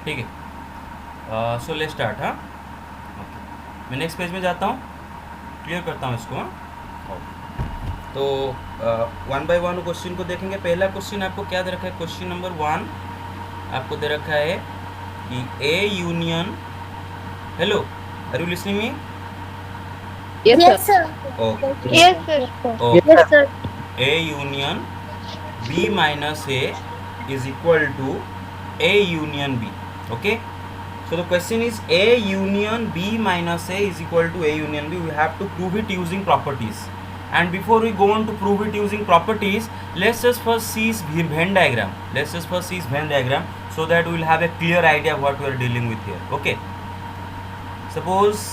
ठीक है। So let's start. हाँ, ओके, मैं नेक्स्ट पेज में जाता हूँ, क्लियर करता हूँ इसको। हाँ, तो वन बाय वन क्वेश्चन को देखेंगे। पहला क्वेश्चन आपको क्या दे रखा है? क्वेश्चन नंबर वन आपको दे रखा है कि A union, hello, are you listening me? Yes, sir. Yes, sir. Okay, Yes, Yes, sir. sir. Okay. Yes, sir. A union B minus A is equal to A union B. Okay, so the question is a union b minus a is equal to a union b. We have to prove it using properties, and before we go on to prove it using properties, let's just first see its Venn diagram. Let's just first see its Venn diagram so that we will have a clear idea of what we are dealing with here. Okay, suppose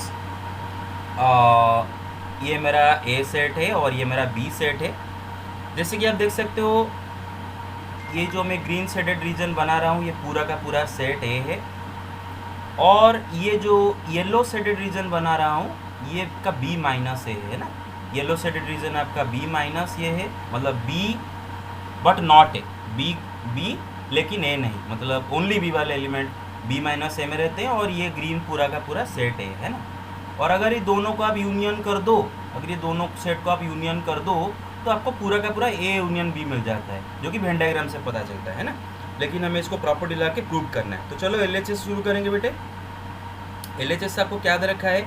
ये मेरा a set है और ये मेरा b set है। जैसे कि आप देख सकते हो, ये जो मैं ग्रीन शेडेड रीजन बना रहा हूँ ये पूरा का पूरा सेट ए है, और ये जो येलो शेडेड रीजन बना रहा हूँ ये का बी माइनस ए है ना। येलो शेडेड रीजन आपका बी माइनस ये है, मतलब B but not A, B B लेकिन ए नहीं, मतलब ओनली बी वाले एलिमेंट बी माइनस ए में रहते हैं, और ये ग्रीन पूरा का पूरा सेट ए है ना। और अगर ये दोनों को आप यूनियन कर दो, अगर ये दोनों सेट को आप यूनियन कर दो तो आपको पूरा का पूरा ए यूनियन बी मिल जाता है, जो कि वेन डायग्राम से पता चलता है ना। लेकिन हमें इसको प्रॉपर्टी ला के प्रूव करना है। तो चलो एलएचएस शुरू करेंगे बेटे। एलएचएस आपको क्या दे रखा है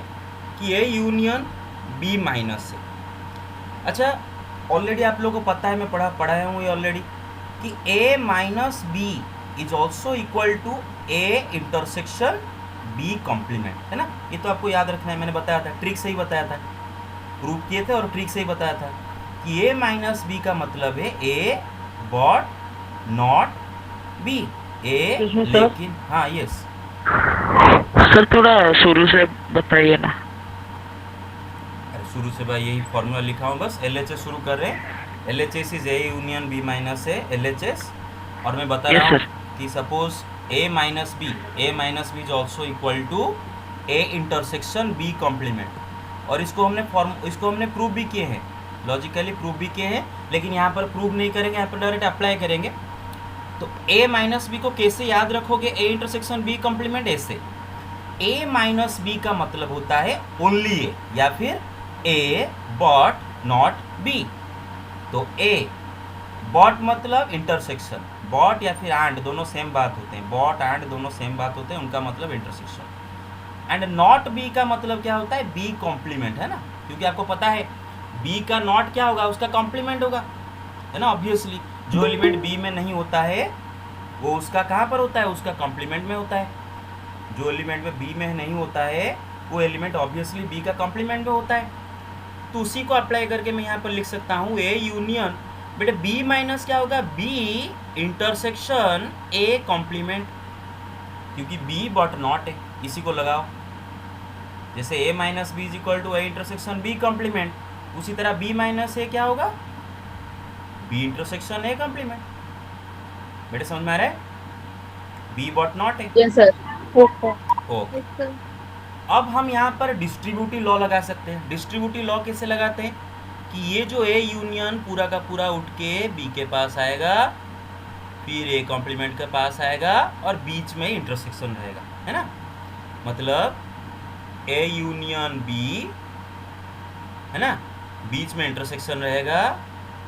कि ए यूनियन बी माइनस से। अच्छा, ऑलरेडी आप लोगों को पता है, मैं पढ़ाया हूँ ये ऑलरेडी, कि A minus B is also equal to A intersection B complement, है ना। ये तो आपको याद रखना है, मैंने बताया था, ट्रिक से ही बताया था, प्रूव किए थे और ट्रिक से ही बताया था कि ए माइनस बी का मतलब है ए बॉट नॉट बी, ए इसमें सर लेकिन, हाँ यस। सर थोड़ा शुरू से बताइए ना। अरे शुरू से भाई यही फॉर्मूला लिखा हूँ, बस एल एच एस शुरू कर रहे हैं। L H S is A union B minus A, L H S. और मैं बता यस रहा हूँ सर। कि suppose A minus B is also equal to A intersection B complement. और इसको हमने प्रूव भी किए हैं, लॉजिकली प्रूव भी किए हैं, लेकिन यहाँ पर प्रूव नहीं करेंगे, यहाँ पर डायरेक्ट अप्लाई करेंगे। तो ए माइनस बी को कैसे याद रखोगे? ए इंटरसेक्शन बी कॉम्प्लीमेंट ऐसे, ए माइनस बी का मतलब होता है ओनली ए, या फिर ए बॉट नॉट बी। तो ए बॉट मतलब इंटरसेक्शन, बॉट या फिर एंड दोनों सेम बात होते हैं, बॉट एंड दोनों सेम बात होते हैं, उनका मतलब इंटरसेक्शन। एंड नॉट बी का मतलब क्या होता है? बी कॉम्प्लीमेंट, है ना, क्योंकि आपको पता है बी का नॉट क्या होगा? उसका कॉम्प्लीमेंट होगा, है ना। ऑब्वियसली जो एलिमेंट बी में नहीं होता है वो उसका कहाँ पर होता है? उसका कॉम्प्लीमेंट में होता है। जो एलिमेंट में बी में नहीं होता है वो एलिमेंट ऑब्वियसली बी का कॉम्प्लीमेंट में होता है। तो उसी को अप्लाई करके मैं यहाँ पर लिख सकता हूँ ए यूनियन, बेटे बी माइनस क्या होगा? बी इंटरसेक्शन ए कॉम्प्लीमेंट, क्योंकि बी बट नॉट है, इसी को लगाओ। जैसे A minus B is equal to A intersection B complement, उसी तरह बी माइनस ए क्या होगा? B intersection A complement. बेटे समझ में आ रहा है? बी बट नॉट है। Yes, sir. Yes sir. Okay, Yes, sir. अब हम यहाँ पर डिस्ट्रीब्यूटिव लॉ लगा सकते हैं। डिस्ट्रीब्यूटिव लॉ कैसे लगाते हैं कि ये जो ए यूनियन पूरा का पूरा उठ के बी के पास आएगा, फिर ए कॉम्प्लीमेंट के पास आएगा, और बीच में इंटरसेक्शन रहेगा, है ना। मतलब ए यूनियन बी, है ना, बीच में इंटरसेक्शन रहेगा,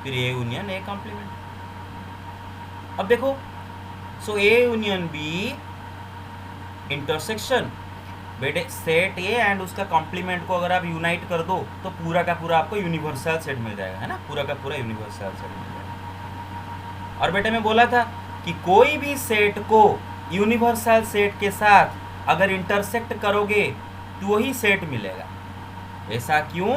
फिर ए यूनियन ए कॉम्प्लीमेंट। अब देखो, so A union B intersection, बेटे सेट ए एंड उसका कॉम्प्लीमेंट को अगर आप यूनाइट कर दो तो पूरा का पूरा आपको यूनिवर्सल सेट मिल जाएगा, है ना, पूरा का पूरा यूनिवर्सल सेट मिल जाएगा। और बेटे मैं बोला था कि कोई भी सेट को यूनिवर्सल सेट के साथ अगर इंटरसेक्ट करोगे तो वही सेट मिलेगा। ऐसा क्यों?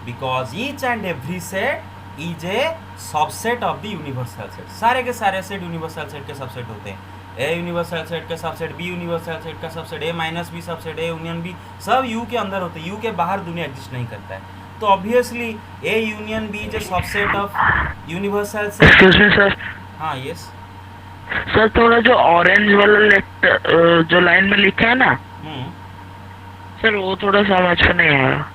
Because each and every set is a subset of the universal set. सारे के सारे सेट यूनिवर्सल सेट के सबसेट होते हैं। ए यूनिवर्सल सेट का सबसेट, बी यूनिवर्सल सेट का subset, A minus B subset, A union B, सब U के अंदर होते हैं, यू के बाहर दुनिया एग्जिस्ट नहीं करता है। तो obviously A union B is a subset of universal set. Excuse me sir. हाँ यस। सर थोड़ा जो ऑरेंज वाला लेटर जो लाइन में लिखा है ना सर, वो थोड़ा समझ में नहीं आया।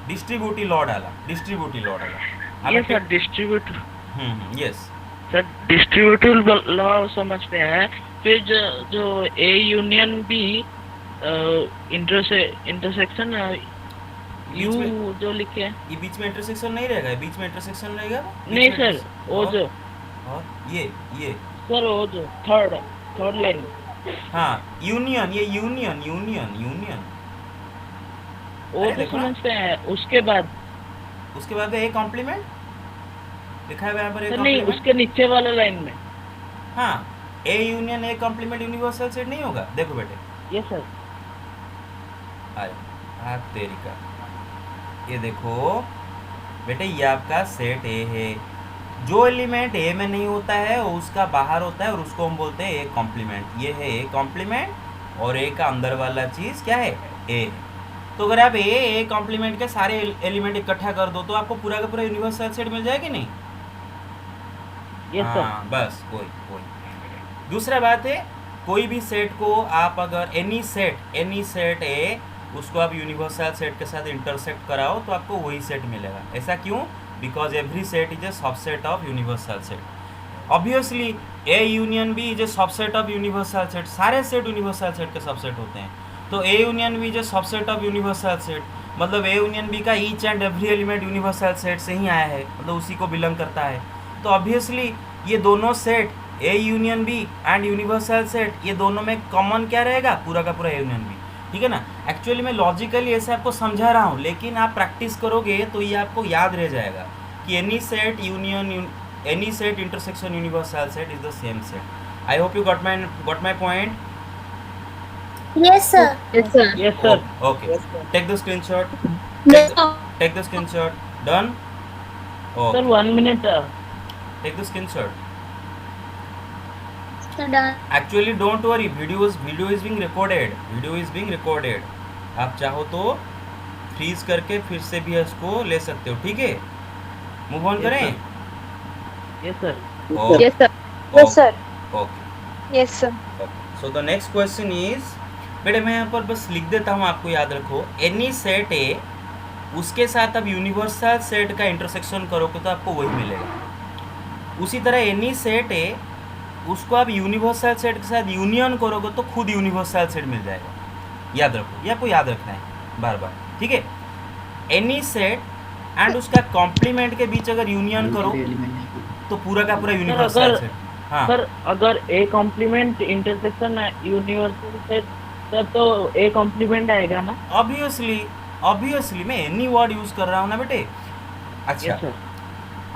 डिस्ट्रीब्यूटिव लॉ डाला, डिस्ट्रीब्यूटिव लॉ डाला। ये sir distribute. Yes, sir distributive law समझ में है, फिर जो A union B intersection U जो लिखे हैं, ये बीच में इंटरसेक्शन नहीं रहेगा, बीच में इंटरसेक्शन रहेगा नहीं सर, वो जो और ये सर वो जो थर्ड लाइन, हाँ यूनियन, ये यूनियन यूनियन यूनियन वो तो समझ में है। उसके बाद ए कॉम्प्लीमेंट लिखा है यहाँ पर, सर नहीं, उसके नीचे वाला लाइन में। हाँ A union A complement universal set नहीं होगा। देखो बेटे, यस सर, आए तेरी का, ये देखो बेटे, ये आपका सेट ए है। जो एलिमेंट ए में नहीं होता है वो उसका बाहर होता है और उसको हम बोलते हैं ए कॉम्प्लीमेंट। ये है ए कॉम्प्लीमेंट और ए का अंदर वाला चीज़ क्या है, ए। तो अगर आप ए कॉम्प्लीमेंट के सारे एलिमेंट इकट्ठा कर दो तो आपको पूरा का पूरा यूनिवर्सल सेट मिल जाएगा नहीं? Yes sir. हाँ बस कोई दूसरा बात है, कोई भी सेट को आप अगर एनी सेट ए उसको आप यूनिवर्सल सेट के साथ इंटरसेक्ट कराओ तो आपको वही सेट मिलेगा। ऐसा क्यों? Because every set is a subset of universal set. Obviously A union B is a subset of universal set. सारे सेट यूनिवर्सल सेट के सबसेट होते हैं। तो A union B is a subset of universal set, मतलब A union B का each and every element universal set से ही आया है, मतलब उसी को बिलोंग करता है। तो ऑब्वियसली ये दोनों set A union B and universal set, ये दोनों में कॉमन क्या रहेगा, पूरा का पूरा ए यूनियन बी। ठीक है ना? एक्चुअली मैं लॉजिकली ऐसे आपको समझा रहा हूँ, लेकिन आप प्रैक्टिस करोगे तो ये आपको याद रह जाएगा कि any set intersection universal set is the same set. I hope you got my point. Yes, sir. Yes sir. Okay. Take the screenshot. Yes, sir. Take the screenshot. Done? Sir Okay. 1 minute। Take the screenshot. Sir, done. Actually, don't worry. Video is being recorded. Video is being recorded. आप चाहो तो freeze करके फिर से भी इसको ले सकते हो। ठीक है? मूव ऑन करें? Yes sir. Okay. Yes, sir. Okay. Yes, sir. Okay. Yes, sir. So the next question is, बेटे मैं यहाँ पर बस लिख देता हूँ, आपको याद रखो। एनी सेट ए उसके साथ अब यूनिवर्सल सेट का इंटरसेक्शन करोगे तो आपको वही मिलेगा। उसी तरह एनी सेट ए उसको आप यूनिवर्सल सेट के साथ यूनियन करोगे तो खुद यूनिवर्सल सेट मिल जाएगा। याद रखो, ये आपको याद रखना है बार बार। ठीक है? एनी सेट एंड उसका कॉम्प्लीमेंट के बीच अगर यूनियन करो तो पूरा का पूरा यूनिवर्सल सेट। हाँ सर अगर A complement intersection universal set, तब तो ए कॉम्प्लीमेंट आएगा ना? ऑब्वियसली मैं एनी वर्ड यूज कर रहा हूँ ना बेटे। अच्छा, यस सर।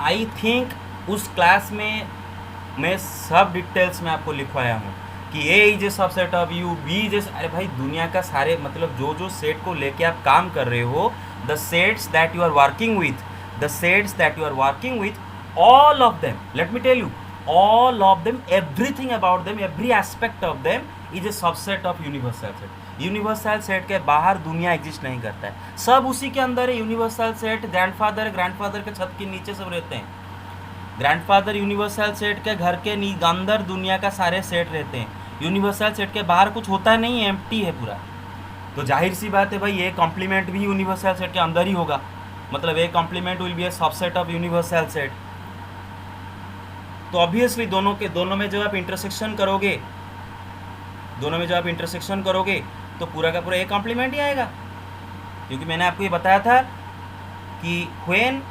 आई थिंक उस क्लास में मैं सब डिटेल्स में आपको लिखवाया हूँ कि A is a subset of U, B is A, अरे भाई दुनिया का सारे, मतलब जो सेट को लेके आप काम कर रहे हो, the sets that you are working with, all of them, let me tell you, all of them, everything about them, every aspect of them is a subset of universal set. Universal set के बाहर दुनिया exist नहीं करता है, सब उसी के अंदर है। यूनिवर्सल सेट ग्रैंडफादर के छत के नीचे सब रहते हैं। ग्रैंडफादर यूनिवर्सल सेट के घर के अंदर दुनिया का सारे सेट रहते हैं। यूनिवर्सल सेट के बाहर कुछ होता नहीं है, एम्प्टी है पूरा। तो जाहिर सी बात है भाई, ये कॉम्प्लीमेंट भी यूनिवर्सल सेट के अंदर ही होगा, मतलब A complement will be a subset of universal set. तो ऑब्वियसली दोनों में जब आप इंटरसेक्शन करोगे तो पूरा का पूरा ए कॉम्प्लीमेंट ही आएगा, क्योंकि मैंने आपको ये बताया था कि when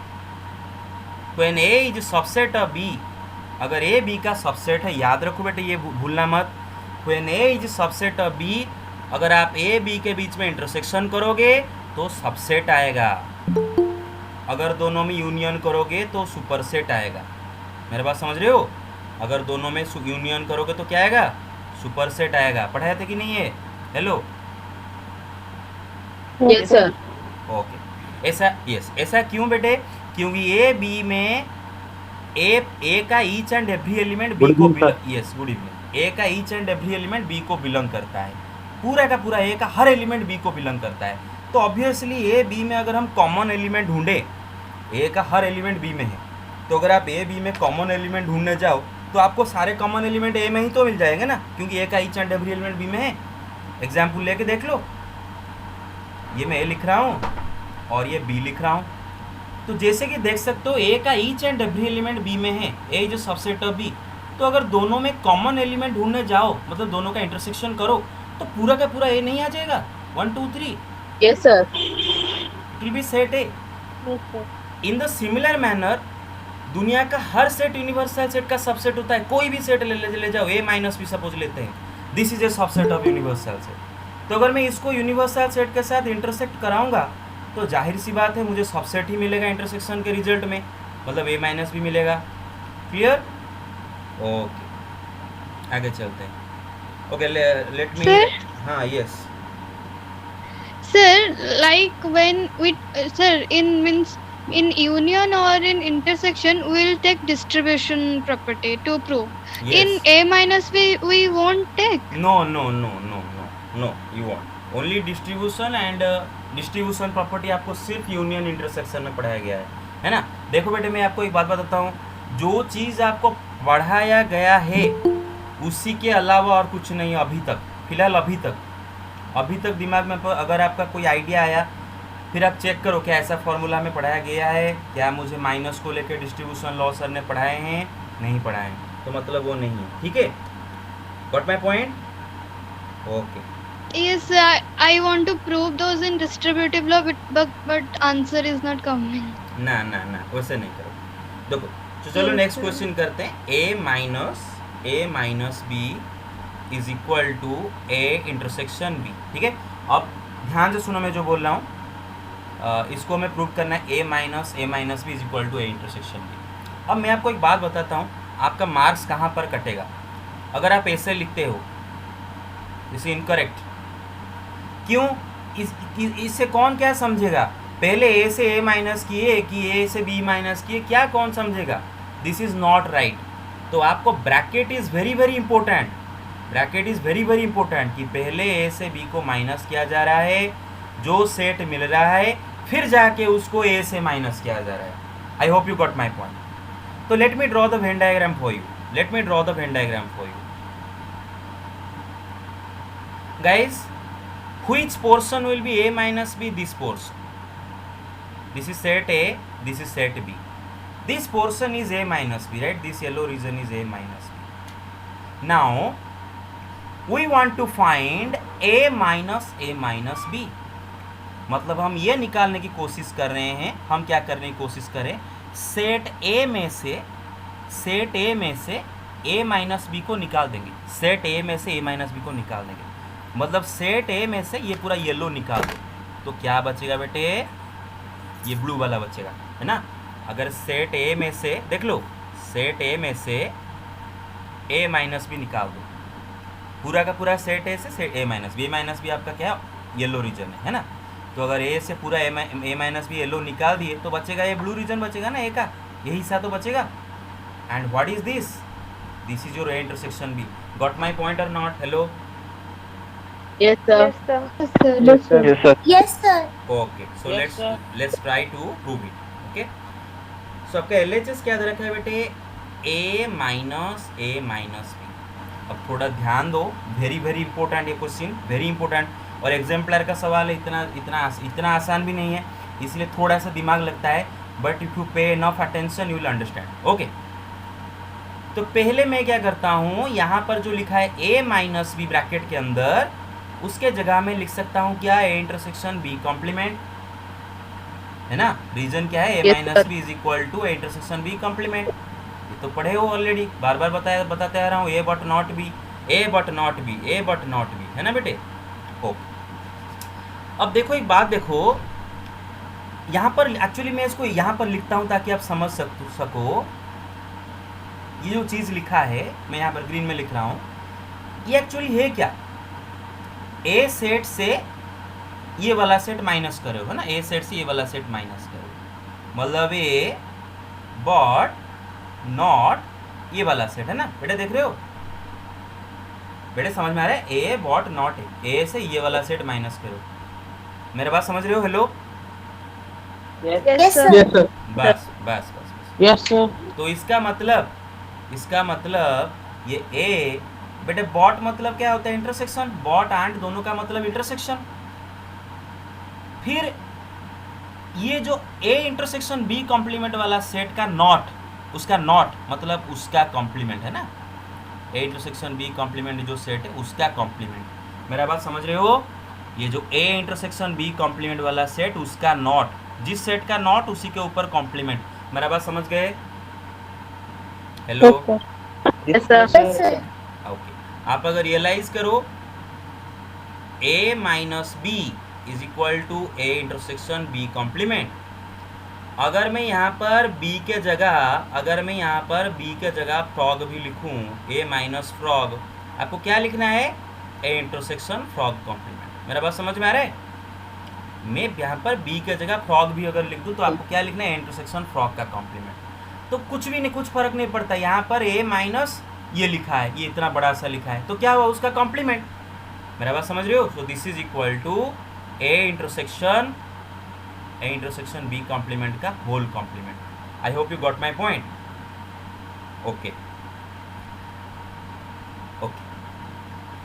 A is subset of B, अगर ए बी का सबसेट है, याद रखो बेटे, ये भूलना मत। When A is subset of B, अगर आप ए बी के बीच में इंटरसेक्शन करोगे तो सबसेट आएगा, अगर दोनों में यूनियन करोगे तो सुपरसेट आएगा। मेरे बात समझ रहे हो? अगर दोनों में यूनियन करोगे तो क्या आएगा, सुपरसेट आएगा। पढ़ाया था कि नहीं है? Hello, Yes, sir. ओके। ऐसा क्यों बेटे? क्योंकि ए बी में ए का each and every element B को, यस गुड इवनिंग, ए का each and every element B को बिलोंग करता है, पूरा का पूरा ए का हर एलिमेंट बी को बिलोंग करता है। तो ऑब्वियसली ए बी में अगर हम कॉमन एलिमेंट ढूंढे, ए का हर एलिमेंट बी में है, तो अगर आप ए बी में कॉमन एलिमेंट ढूंढने जाओ तो आपको सारे कॉमन एलिमेंट ए में ही तो मिल जाएंगे ना, क्योंकि ए का each and every element B में है। एग्जाम्पल लेके देख लो, ये मैं ए लिख रहा हूँ और ये बी लिख रहा हूँ, तो जैसे कि देख सकते हो ए का each and every element B में है, A is a subset of B. तो अगर दोनों में कॉमन एलिमेंट ढूंढने जाओ, मतलब दोनों का इंटरसेक्शन करो, तो पूरा का पूरा ए नहीं आ जाएगा 1 2 3, Yes, sir. It will be set A. Yes, sir. In the similar manner दुनिया का हर सेट यूनिवर्सल सेट का सबसेट होता है। कोई भी सेट ले जाओ, ए माइनस बी सपोज लेते हैं, this is a subset of universal set. तो अगर मैं इसको यूनिवर्सल सेट के साथ इंटरसेक्ट कराऊंगा तो जाहिर सी बात है मुझे सबसेट ही मिलेगा इंटरसेक्शन के रिजल्ट में, मतलब ए माइनस भी मिलेगा। क्लियर? ओके, आगे चलते हैं। Okay, let me. Sir? हाँ, yes. Sir, like when we, sir, in union or in intersection, we will take distribution property to prove. In Yes. A minus B, we won't take. No, you want only distribution and distribution property आपको सिर्फ union intersection में पढ़ाया गया है ना। देखो बेटे, मैं आपको एक बात बताता हूँ, जो चीज़ आपको पढ़ाया गया है उसी के अलावा और कुछ नहीं अभी तक, फिलहाल अभी तक दिमाग में अगर आपका कोई आइडिया आया फिर आप चेक करो क्या ऐसा फॉर्मूला में पढ़ाया गया है, क्या मुझे माइनस को लेकर डिस्ट्रीब्यूशन लॉ सर ने पढ़ाए हैं, नहीं पढ़ाए हैं, तो मतलब वो नहीं है। ठीक है, got my point? Okay. Yes, I want to prove those in distributive law, but answer is not coming. ना वैसे नहीं करो। देखो, तो चलो नेक्स्ट क्वेश्चन करते हैं। A minus B is equal to A intersection B. ठीक है, अब ध्यान से सुनो मैं जो बोल रहा हूँ, इसको हमें प्रूव करना है A minus B is equal to A intersection B. अब मैं आपको एक बात बताता हूँ, आपका मार्क्स कहाँ पर कटेगा अगर आप ऐसे लिखते हो, इसे इनकरेक्ट। क्यों? इससे कौन क्या समझेगा? पहले ए से ए माइनस किए कि ए से बी माइनस किए, क्या कौन समझेगा? This is not right. तो आपको bracket is very very important, कि पहले ए से बी को माइनस किया जा रहा है, जो सेट मिल रहा है फिर जाके उसको ए से माइनस किया जा रहा है। I hope you got my point. तो let me draw the Venn diagram for you. Guys, which portion will be a minus b? This portion. This is set A, this is set B. This portion is a minus b, right? This yellow region is a minus b. Now we want to find a minus b. मतलब हम ये निकालने की कोशिश कर रहे हैं, हम क्या करने की कोशिश करें, सेट ए में से a माइनस बी को निकाल देंगे, सेट ए में से a माइनस बी को निकाल देंगे। मतलब सेट ए में से ये पूरा येलो निकाल दो, तो क्या बचेगा बेटे? ये ब्लू वाला बचेगा, है ना। अगर सेट ए में से देख लो, सेट ए में से ए माइनस बी निकाल दो, पूरा का पूरा सेट ए से सेट ए माइनस बी आपका क्या येलो रीजन है ना। तो अगर ए से पूरा ए माइनस बी येलो निकाल दिए तो बचेगा ये ब्लू रीजन बचेगा ना, ए का यही हिस्सा तो बचेगा। And what is this? This is your A intersection B. Got my point और not? Hello? Yes, sir. Yes, sir. Yes, sir. Okay, so let's try to prove it. Okay, so आपका LHS क्या दे रखा है बेटे? ए minus बी। अब थोड़ा ध्यान दो, वेरी वेरी इंपॉर्टेंट ये क्वेश्चन, वेरी इंपॉर्टेंट। और एग्जाम्पलर का सवाल है, इतना आसान भी नहीं है, इसलिए थोड़ा सा दिमाग लगता है, बट इफ यू पे enough attention you will understand. Okay, तो पहले मैं क्या करता हूँ, यहाँ पर जो लिखा है ए माइनस बी ब्रैकेट के अंदर, उसके जगह में लिख सकता हूँ क्या? ए इंटरसेक्शन बी कॉम्प्लीमेंट, है ना। रीजन क्या है? A minus B is equal to A intersection B complement. ये तो पढ़े हो ऑलरेडी, बार बार बताते आ रहा हूँ, ए बट नॉट बी, है ना बेटे। ओके, अब देखो एक बात देखो, यहाँ पर एक्चुअली मैं इसको यहाँ पर लिखता हूँ ताकि आप समझ सको। ये जो चीज़ लिखा है मैं यहाँ पर ग्रीन में लिख रहा हूँ, ये एक्चुअली है क्या? ए सेट से ये वाला सेट माइनस करो, है ना। ए सेट से ये वाला सेट माइनस करो, मतलब ए बट नॉट ये वाला सेट, है ना बेटे। देख रहे हो बेटे, समझ में आ रहा है? ए बट नॉट ए से ये वाला सेट माइनस करो। मेरे बात समझ रहे हो? हेलो? Yes, sir. बस। Yes sir. तो इसका मतलब ये ए बेटे, बॉट मतलब क्या होता है? इंटरसेक्शन। बॉट एंड दोनों का मतलब इंटरसेक्शन। फिर ये जो ए इंटरसेक्शन बी कॉम्प्लीमेंट वाला सेट का नॉट, उसका नॉट मतलब उसका कॉम्प्लीमेंट है ना, ए इंटरसेक्शन बी कॉम्प्लीमेंट जो सेट है उसका कॉम्प्लीमेंट। मेरा बात समझ रहे हो? ये जो ए इंटरसेक्शन बी कॉम्प्लीमेंट वाला सेट उसका नॉट, जिस सेट का नॉट उसी के ऊपर कॉम्प्लीमेंट। मेरा बात समझ गए? Hello? Yes, sir. Yes, sir. Okay, आप अगर रियलाइज करो A minus B is equal to A intersection B complement. अगर मैं यहाँ पर b के जगह, अगर मैं यहाँ पर b के जगह फ्रॉग भी लिखूँ, a माइनस फ्रॉग, आपको क्या लिखना है? a intersection frog complement. मेरा बात समझ में आ रहा है? मैं यहाँ पर b के जगह फ्रॉग भी अगर लिख दूँ तो आपको क्या लिखना है? a इंटरसेक्शन फ्रॉग का कॉम्प्लीमेंट। तो कुछ भी नहीं, कुछ फर्क नहीं पड़ता। यहाँ पर a माइनस ये लिखा है, ये इतना बड़ा सा लिखा है, तो क्या हुआ? उसका कॉम्प्लीमेंट। मेरा बात समझ रहे हो? So this is equal to a intersection b complement का whole complement. I hope you got my point. Okay okay,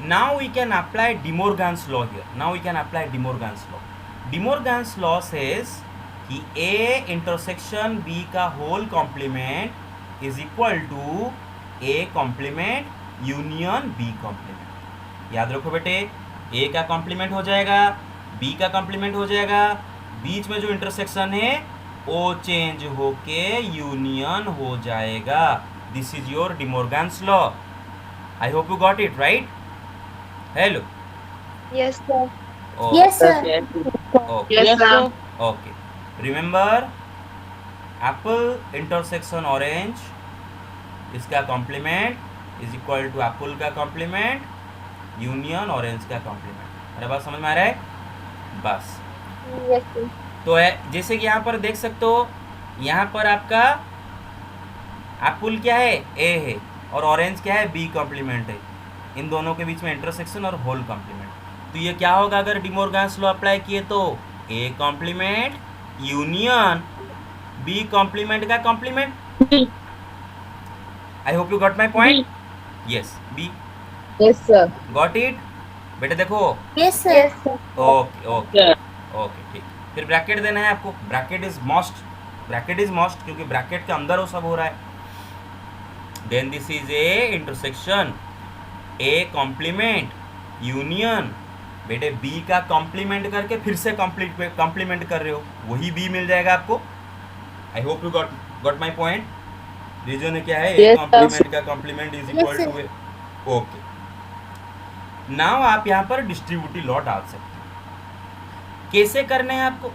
now we can apply De Morgan's law here. Now we can apply De Morgan's law. De Morgan's law says कि a intersection b का whole complement is equal to a complement union b complement. याद रखो बेटे, a का complement हो जाएगा, b का complement हो जाएगा, बीच में जो इंटरसेक्शन है वो चेंज होके यूनियन हो जाएगा। This is your De Morgan's law. I hope you got it right? Hello? Yes, sir. Yes, sir. Okay Yes, sir. Okay, remember apple intersection orange, इसका complement is equal to apple का complement union orange का complement. मेरा बात समझ में आ रहा है? बस। Yes, sir. तो है जैसे कि यहाँ पर देख सकते हो, यहाँ पर आपका एप्पल क्या है? ए है, और ऑरेंज क्या है? बी कॉम्प्लीमेंट है। इन दोनों के बीच में इंटरसेक्शन और होल कॉम्प्लीमेंट। तो ये क्या होगा अगर डिमोर्गन्स लॉ अप्लाई किए तो? A complement union B complement का complement. I hope you got my point. Yes, B. Yes, sir. Got it? बेटे देखो, Yes, sir. Yes, sir. Okay okay okay, ठीक। फिर ब्रैकेट देना है आपको। Bracket is must, bracket is must, क्योंकि bracket के अंदर वो सब हो रहा है। Then this is A intersection A complement union, बेटे बी का कॉम्प्लीमेंट करके फिर से कॉम्प्लीमेंट कर रहे हो, वही बी मिल जाएगा आपको। I hope you got my point. Reason है क्या है? ए Yes, कॉम्प्लीमेंट का complement is equal Yes, to A. Okay, now आप यहाँ पर डिस्ट्रीब्यूटिव लॉ डाल सकते हैं। कैसे करने हैं आपको?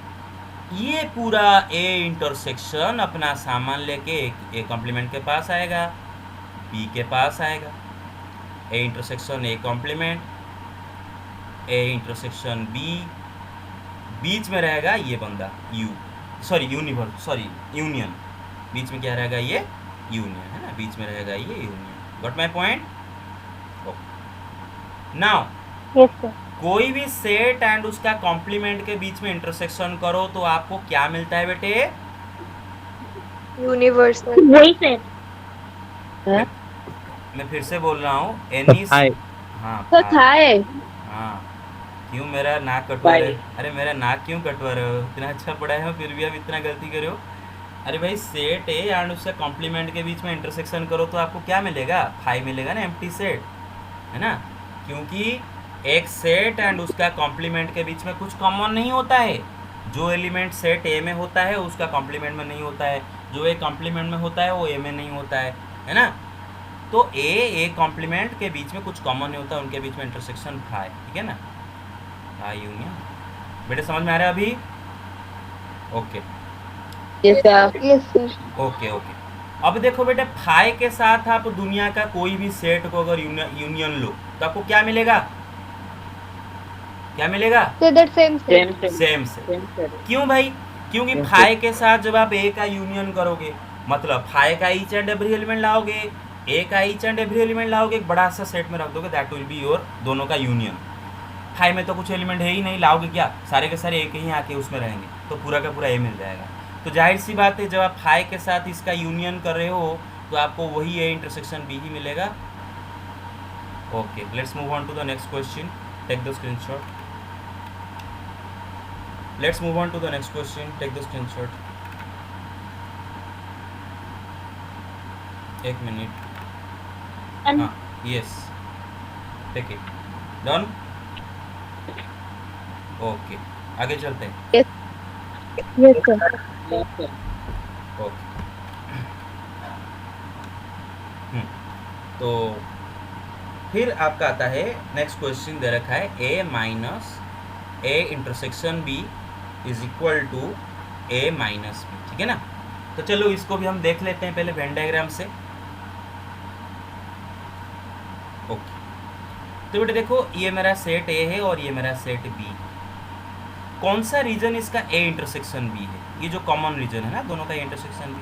ये पूरा ए इंटरसेक्शन अपना सामान लेके ए कॉम्प्लीमेंट के पास आएगा, बी के पास आएगा। A intersection A complement, A intersection B, बीच में रहेगा ये बंदा यूनियन। बीच में क्या रहेगा? ये यूनियन है ना, बीच में रहेगा ये union. Got my point? Now Yes, sir. कोई भी सेट एंड उसका कॉम्प्लीमेंट के बीच में इंटरसेक्शन करो तो आपको क्या मिलता है बेटे? Universal. वही set. मैं फिर से बोल रहा हूँ, एनी हाय। हाँ तो था है. हाँ, क्यों मेरा नाक कटवा रहे हो? अरे मेरा नाक क्यों कटवा रहे हो? इतना अच्छा पढ़ाए हो फिर भी आप इतना गलती करे हो। अरे भाई, सेट ए एंड उसका कॉम्प्लीमेंट के बीच में इंटरसेक्शन करो तो आपको क्या मिलेगा? फाइव मिलेगा ना, एम्प्टी सेट है ना, क्योंकि एक सेट एंड उसका कॉम्प्लीमेंट के बीच में कुछ कॉमन नहीं होता है। जो एलिमेंट सेट ए में होता है उसका कॉम्प्लीमेंट में नहीं होता है, जो ए कॉम्प्लीमेंट में होता है वो ए में नहीं होता है ना। तो ए कॉम्प्लीमेंट के बीच में कुछ कॉमन नहीं होता, उनके बीच में इंटरसेक्शन फाई, ठीक है ना, फाई यूनियन। बेटे समझ में आ रहा है अभी? Okay Yes, sir. Yes, sir. Okay okay. अब देखो बेटे, फाई के साथ आप दुनिया का कोई भी सेट को अगर यूनियन लो तो आपको क्या मिलेगा? क्या मिलेगा? So that same set. Same से। क्यों भाई? क्योंकि फाई के साथ जब आप ए का यूनियन करोगे, मतलब फाई का ईच एंड एवरी एलिमेंट लाओगे, ए का ईच एंड एवरी एलिमेंट लाओगे, एक बड़ा सा सेट में रख दोगे, दैट विल बी योर दोनों का यूनियन। फाई में तो कुछ एलिमेंट है ही नहीं, लाओगे क्या? सारे के सारे एक ही आके उसमें रहेंगे, तो पूरा का पूरा ए मिल जाएगा। तो जाहिर सी बात है, जब आप फाई के साथ इसका यूनियन कर रहे हो तो आपको वही ए इंटरसेक्शन बी ही मिलेगा। Okay, let's move on to the next question. Take the screenshot. Let's move on to the next question. Take the screenshot. एक मिनट. हाँ, yes, take it. Done. Okay, आगे चलते हैं. Yes, sir. ओके. तो फिर आपका आता है नेक्स्ट क्वेश्चन. दे रखा है a minus A intersection b is equal to a minus B. ठीक है ना. तो चलो इसको भी हम देख लेते हैं पहले वेन डायग्राम से. ओके, तो बेटे देखो, ये मेरा सेट ए है और ये मेरा सेट बी. कौन सा रीजन इसका ए इंटरसेक्शन बी है? ये जो कॉमन रीजन है ना दोनों का, इंटरसेक्शन बी.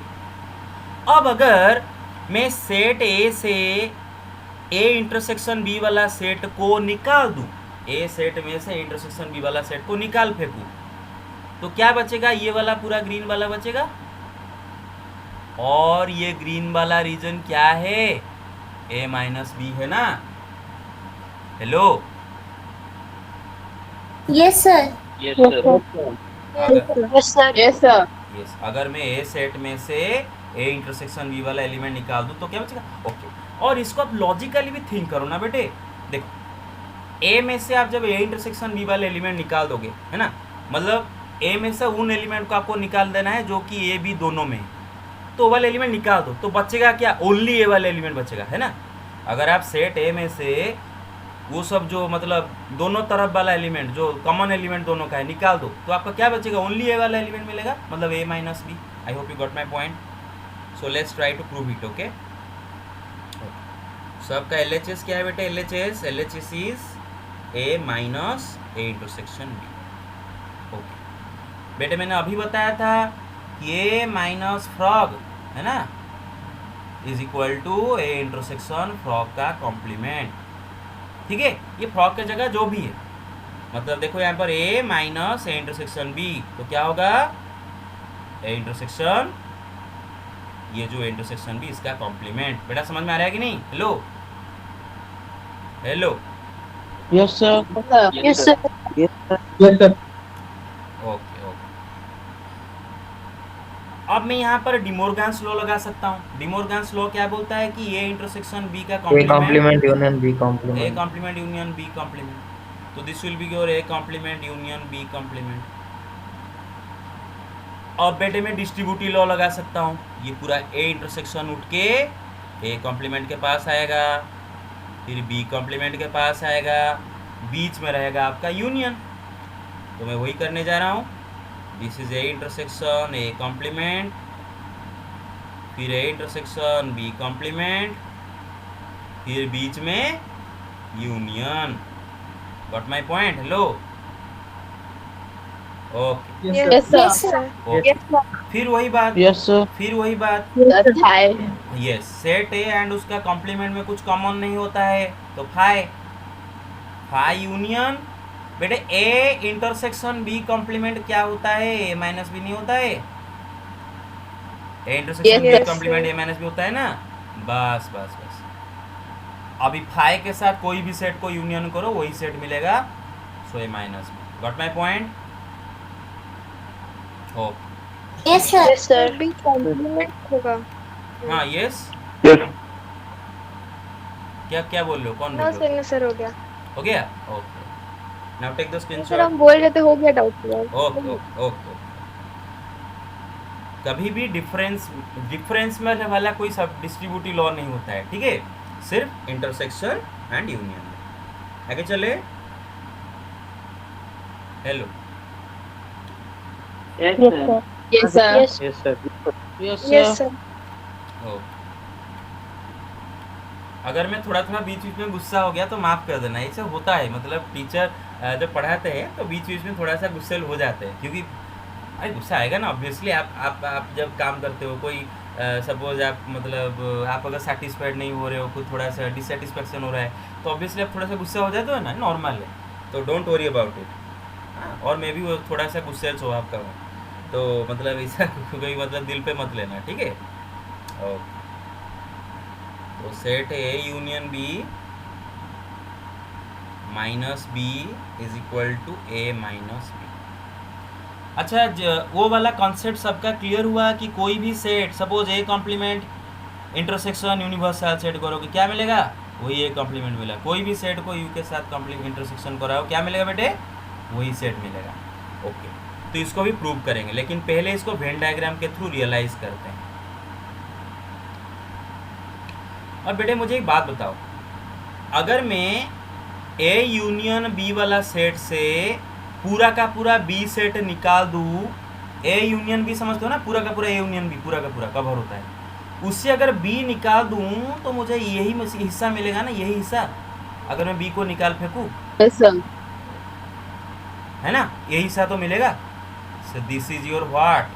अब अगर मैं सेट ए से ए इंटरसेक्शन बी वाला सेट को निकाल दूं, ए सेट में से इंटरसेक्शन बी वाला सेट को निकाल फेंकूं, तो क्या बचेगा? ये वाला पूरा ग्रीन वाला बचेगा. और ये ग्रीन वाला रीजन क्या है? ए माइनस बी है ना. Hello. Yes, sir. Yes, Yes, sir. sir. अगर Yes, sir. Yes, sir. Yes, अगर मैं ए सेट में से ए इंटरसेक्शन बी वाला एलिमेंट निकाल दूं तो क्या बचेगा? ओके. और इसको आप लॉजिकली भी थिंक करो ना बेटे. देखो, ए में से आप जब ए इंटरसेक्शन बी वाले एलिमेंट निकाल दोगे, है ना, मतलब ए में से उन एलिमेंट को आपको निकाल देना है जो कि ए बी दोनों में है. तो वाला एलिमेंट निकाल दो तो बचेगा क्या? ओनली ए वाला एलिमेंट बचेगा, है ना. अगर आप सेट ए में से वो सब जो मतलब दोनों तरफ वाला एलिमेंट जो कॉमन एलिमेंट दोनों का है निकाल दो तो आपका क्या बचेगा? ओनली ए वाला एलिमेंट मिलेगा, मतलब A minus B. I hope you got my point. So let's try to prove it. Okay, so आपका एल एच एस क्या है बेटे? L H S is A minus A intersection B. Okay बेटे, मैंने अभी बताया था कि ए माइनस फ्रॉग है ना is equal to A intersection frog का कॉम्प्लीमेंट. ठीक है, ये फ्रॉग की जगह जो भी है, मतलब देखो यहाँ पर ए माइनस ए इंटरसेक्शन बी, तो क्या होगा? ए इंटरसेक्शन, ये जो इंटरसेक्शन बी इसका कॉम्प्लीमेंट. बेटा समझ में आ रहा है कि नहीं? Hello hello. Yes, sir. Yes, sir. Yes, sir. Okay okay. अब मैं यहाँ पर डिमोर्गन्स लॉ लगा सकता हूँ. डिमोर्गन्स लॉ क्या बोलता है कि ए इंटरसेक्शन बी का A complement union B A complement. Complement union B complement. तो this will be your A complement union B complement. अब बेटे मैं डिस्ट्रीब्यूटिव लॉ लगा सकता हूँ. ये पूरा ए इंटरसेक्शन उठ के ए कॉम्प्लीमेंट के पास आएगा, फिर बी कॉम्प्लीमेंट के पास आएगा, बीच में रहेगा आपका यूनियन. तो मैं वही करने जा रहा हूँ. This is A intersection A complement, फिर ए इंटरसेक्शन बी कॉम्प्लीमेंट, फिर बीच में union. Got my point? Hello. Okay Yes, sir. Okay. फिर वही बात, Yes, sir. फिर वही बात. Hi. Yes, set A and उसका कॉम्प्लीमेंट में कुछ कॉमन नहीं होता है, तो फाई यूनियन. बेटे ए इंटरसेक्शन बी कॉम्प्लीमेंट क्या होता है? ए माइनस बी नहीं होता है? A intersection Yes, B complement sir. A minus B होता है ना. बस बस बस. अभी फाई के साथ कोई भी सेट को यूनियन करो वही सेट मिलेगा. So A minus B. Got my point? Okay. Yes, sir. Yes, sir. भी कॉम्प्लीमेंट होगा. हाँ यस. Yes. क्या क्या बोल रहे हो? कौन बोल हाँ रहे सर, सर हो गया. हो? हो गया. Okay, now take the sir screenshot. हम बोल रहे थे, हो गया डाउट. Okay okay okay. कभी भी डिफरेंस में वाला कोई सब डिस्ट्रीब्यूटिव लॉ नहीं होता है. ठीक है, सिर्फ इंटरसेक्शन एंड यूनियन. आगे चले. Hello. Yes, Yes, sir. sir. Yes, sir. Yes, sir. Yes, yes sir. Sir. ओ, अगर मैं थोड़ा थोड़ा बीच बीच में गुस्सा हो गया तो माफ़ कर देना. ऐसा होता है, मतलब टीचर जब पढ़ाते हैं तो बीच बीच में थोड़ा सा गुस्से हो जाते हैं, क्योंकि अरे गुस्सा आएगा ना ऑब्वियसली. आप जब काम करते हो, कोई सपोज आप मतलब आप अगर सेटिस्फाइड नहीं हो रहे हो, कोई थोड़ा सा डिससेटिस्फैक्शन हो रहा है, तो ऑब्वियसली आप थोड़ा सा गुस्सा हो जाते हो ना, नॉर्मल है. तो डोंट वरी अबाउट इट. और मैं भी वो थोड़ा सा गुस्सेल स्वभाव का हूँ, तो मतलब ऐसा कोई मतलब दिल पे मत लेना. ठीक है. ओके, तो set A union B minus B is equal to A minus B. अच्छा वो वाला कॉन्सेप्ट सबका क्लियर हुआ कि कोई भी set suppose A complement intersection universal set करोगे क्या मिलेगा, वही ए कॉम्प्लीमेंट मिला। कोई भी सेट को यू के साथ कॉम्प्लीमेंट इंटरसेक्शन कराओ क्या मिलेगा बेटे, वही सेट मिलेगा। ओके, तो इसको भी प्रूव करेंगे, लेकिन पहले इसको वेन डायग्राम के थ्रू रियलाइज करते हैं। और बेटे मुझे एक बात बताओ, अगर मैं ए यूनियन बी वाला सेट से पूरा का पूरा बी सेट निकाल दूँ, ए यूनियन बी समझते हो ना, पूरा का पूरा ए यूनियन बी पूरा का पूरा कवर होता है, उससे अगर बी निकाल दूँ तो मुझे यही हिस्सा मिलेगा ना, यही हिस्सा अगर मैं बी को निकाल फेंकूँ, Yes, sir. है ना, यही हिस्सा तो मिलेगा। So this is your what,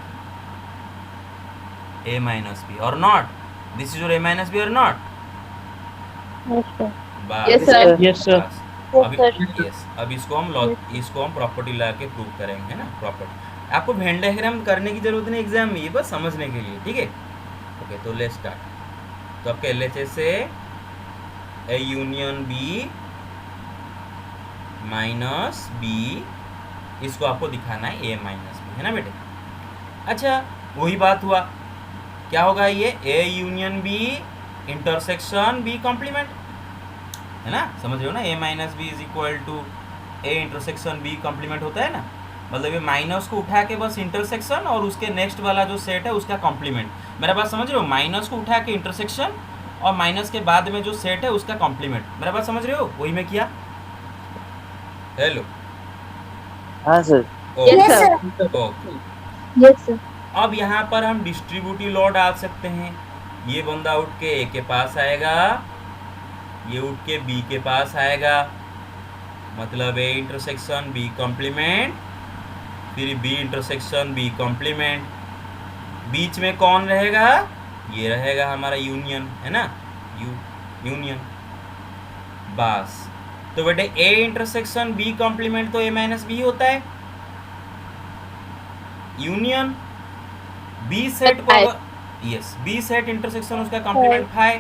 A minus B और not, this is your A minus B और नॉट। बस Yes, sir. Yes, sir. बस। अभी यस, अब इसको हम प्रॉपर्टी ला के प्रूव करेंगे ना। प्रॉपर्टी आपको वेन डायग्राम करने की जरूरत नहीं एग्जाम में, ये बस समझने के लिए, ठीक है। ओके, तो लेट्स स्टार्ट। तो आपके LHS से A union B minus B, इसको आपको दिखाना है ए माइनस बी, है ना बेटे। अच्छा वही बात हुआ, क्या होगा ये, A union B intersection B complement, है ना, समझ रहे हो ना, A minus B is equal to A intersection B complement होता है ना, मतलब ये माइनस को उठा के बस इंटरसेक्शन और उसके नेक्स्ट वाला जो सेट है उसका कॉम्प्लीमेंट। मेरा बात समझ रहे हो, माइनस को उठा के इंटरसेक्शन और माइनस के बाद में जो सेट है उसका कॉम्प्लीमेंट, मेरा बात समझ रहे हो, वही मैं किया। हेलो, हाँ sir. Yes, sir. Okay, Yes, sir. अब यहाँ पर हम डिस्ट्रीब्यूटिव लॉ डाल सकते हैं। ये बंदा उठ के ए के पास आएगा, ये उठ के बी के पास आएगा, मतलब ए इंटरसेक्शन बी कॉम्प्लीमेंट, फिर बी इंटरसेक्शन बी कॉम्प्लीमेंट, बीच में कौन रहेगा, ये रहेगा हमारा यूनियन, है ना, यूनियन। बस, तो बेटे ए इंटरसेक्शन बी कॉम्प्लीमेंट तो ए माइनस बी होता है, यूनियन बी सेट को Phi. Yes, B set intersection उसका कॉम्प्लीमेंट फाई।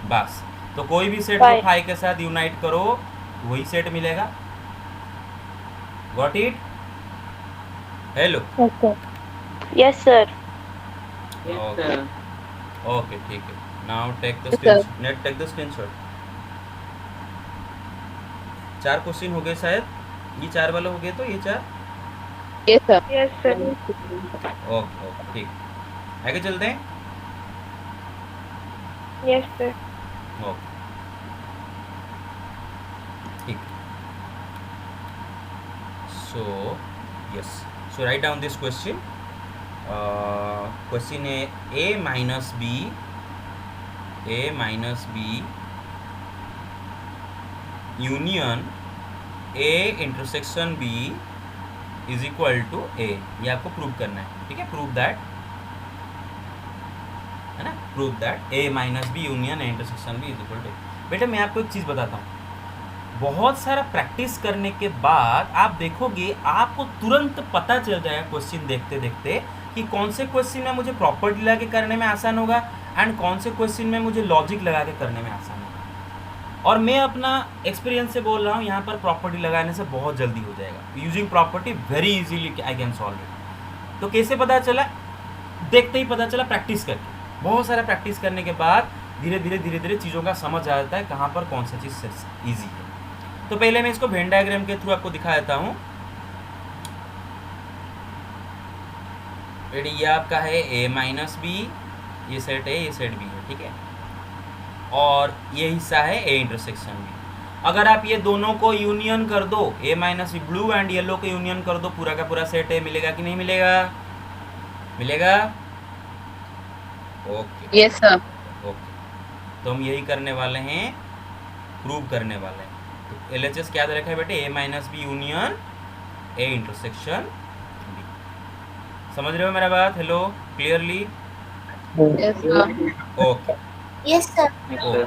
बस, तो कोई भी सेट को Phi. फाई के साथ यूनाइट करो वही सेट मिलेगा। Got it? Hello, Yes, sir. Okay okay, ठीक है। Now take the Yes, sir. Next take the screenshot. 4 question हो गए शायद, ये 4 वाला हो गए, तो ये 4। Yes, sir. Yes, sir. Okay okay, ठीक, आगे चलते हैं। Yes, sir. ओके, ठीक। So yes, so right down this question. Question है A minus B union A intersection B is equal to A, ये आपको प्रूव करना है, ठीक है। प्रूव दैट, है ना, prove that A minus B union A intersection B is equal to. बेटा मैं आपको एक चीज़ बताता हूँ, बहुत सारा प्रैक्टिस करने के बाद आप देखोगे आपको तुरंत पता चल जाएगा क्वेश्चन देखते देखते कि कौन से क्वेश्चन में मुझे प्रॉपर्टी लगा के करने में आसान होगा एंड कौन से क्वेश्चन में मुझे लॉजिक लगा के करने में आसान होगा। और मैं अपना एक्सपीरियंस से बोल रहा हूँ, यहाँ पर प्रॉपर्टी लगाने से बहुत जल्दी हो जाएगा। Using property very easily I can solve it. तो कैसे पता चला, देखते ही पता चला, प्रैक्टिस करके, बहुत सारा प्रैक्टिस करने के बाद धीरे धीरे चीज़ों का समझ आ जाता है कहाँ पर कौन सा चीज़ ईजी है। तो पहले मैं इसको वेन डायग्राम के थ्रू आपको दिखा देता हूँ। ये आपका है ए माइनस बी, ये सेट है, ये सेट बी है, ठीक है, और ये हिस्सा है ए इंटरसेक्शन बी। अगर आप ये दोनों को यूनियन कर दो, A minus B blue and yellow को यूनियन कर दो, पूरा का पूरा सेट है, मिलेगा कि नहीं मिलेगा, मिलेगा। Okay Yes, sir. ओके, तो हम यही करने वाले हैं, प्रूव करने वाले हैं। तो LHS क्या दे रखा है बेटे, ए minus B union A intersection B. समझ रहे हो मेरा बात? Hello, clearly? Yes, sir. Okay Yes, sir. Okay,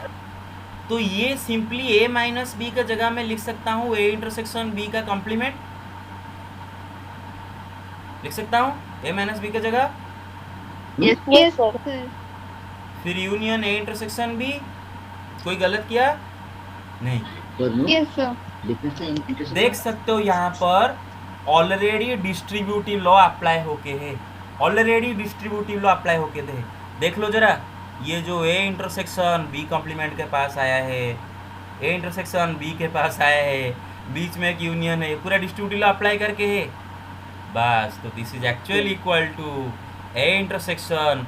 तो ये सिंपली ए माइनस बी का जगह में लिख सकता हूँ ए इंटरसेक्शन बी का कॉम्प्लीमेंट लिख सकता हूँ, ए माइनस बी का जगह, Yes, sir. फिर यूनियन ए इंटरसेक्शन बी। कोई गलत किया नहीं? Yes, sir. देख सकते हो यहाँ पर ऑलरेडी डिस्ट्रीब्यूटिव लॉ अप्लाई होके है, ऑलरेडी डिस्ट्रीब्यूटिव लॉ अप्लाई होके थे। देख लो जरा, ये जो ए इंटरसेक्शन बी कॉम्प्लीमेंट के पास आया है, ए इंटरसेक्शन बी के पास आया है, बीच में एक यूनियन है, पूरा डिस्ट्रीब्यूटिव लॉ अप्लाई करके है बस। तो this is actually equal to A intersection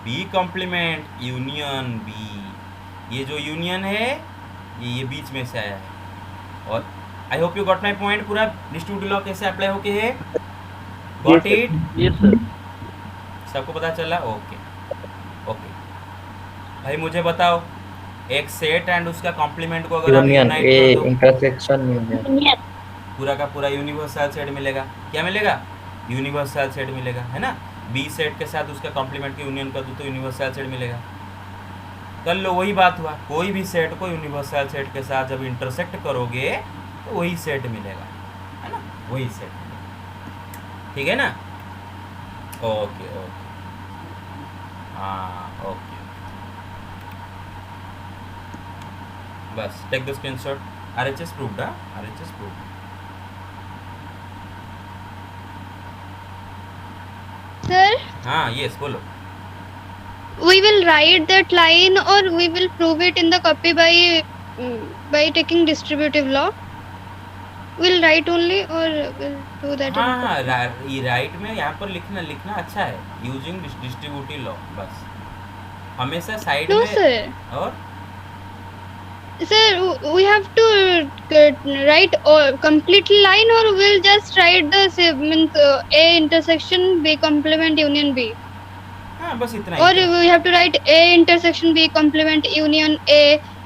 B complement union B. ये जो यूनियन है ये बीच में से आया है। और आई hope you got my point, पूरा डिस्ट्रीब्यूटिव लॉ कैसे अप्लाई होके है, गॉट इट? Yes sir. सबको पता चला? ओके ओके भाई मुझे बताओ, एक सेट एंड उसका कॉम्प्लीमेंट को अगर आप यूनियन यूनाइट ए कर दो, इंटरसेक्शन यूनियन पूरा का पूरा यूनिवर्सल सेट मिलेगा। क्या मिलेगा? यूनिवर्सल सेट मिलेगा, है ना। बी सेट के साथ उसका कॉम्प्लीमेंट की यूनियन कर दो तो यूनिवर्सल सेट मिलेगा। कर लो, वही बात हुआ, कोई भी सेट को यूनिवर्सल सेट के साथ जब इंटरसेक्ट करोगे तो वही सेट मिलेगा, है ना, वही सेट मिलेगा। ठीक है ना? ओके ओके हाँ ओके बस take the screenshot. RHS proved, RHS proved। Sir, हाँ यस बोलो। we will write that line or we will prove it in the copy by taking distributive law. We'll write only or we'll do that हाँ in हाँ copy. ये right में यहाँ पर लिखना अच्छा है, यूजिंग डिस्ट्रीब्यूटिव लॉ। बस हमेशा साइड No में। sir. और Sir, we have to write complete line or we'll just write the means A intersection B complement union B. हाँ बस इतना Or he. we have to write A intersection B complement union A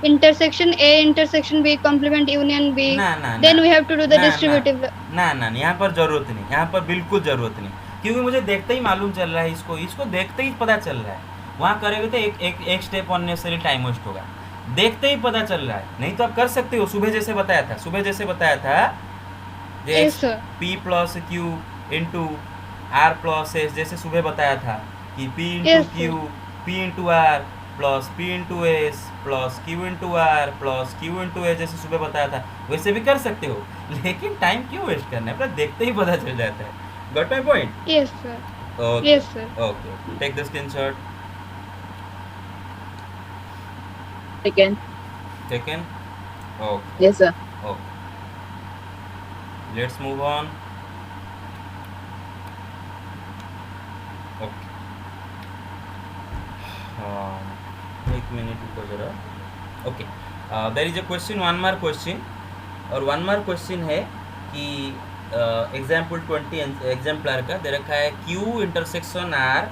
intersection A intersection B complement union B. ना ना Then ना, we have to do the ना, distributive. ना ना यहाँ पर जरूरत नहीं, यहाँ पर बिल्कुल जरूरत नहीं, क्योंकि मुझे देखते ही मालूम चल रहा है, इसको देखते ही पता चल रहा है। वहाँ करेंगे तो एक स्टेप अननेसेसरी टाइम वेस्ट होगा, देखते ही पता चल रहा है। नहीं तो आप कर सकते हो, सुबह जैसे बताया था Yes, sir. P plus Q into R plus S, जैसे सुबह बताया था कि P into Yes, Q, P into R plus P into S plus Q into R plus Q into S, जैसे सुबह बताया था वैसे भी कर सकते हो, लेकिन टाइम क्यों वेस्ट करना है, अपना देखते ही पता चल जाता है। Got my point? Yes, sir. Okay Yes, sir. Okay take the screenshot. Second. Taken? Okay Yes, sir. Okay let's move on. Okay एक मिनट रुको जरा। Okay there is a question, one mark question, और one mark question है कि example 20 exemplar का दे रखा है Q intersection R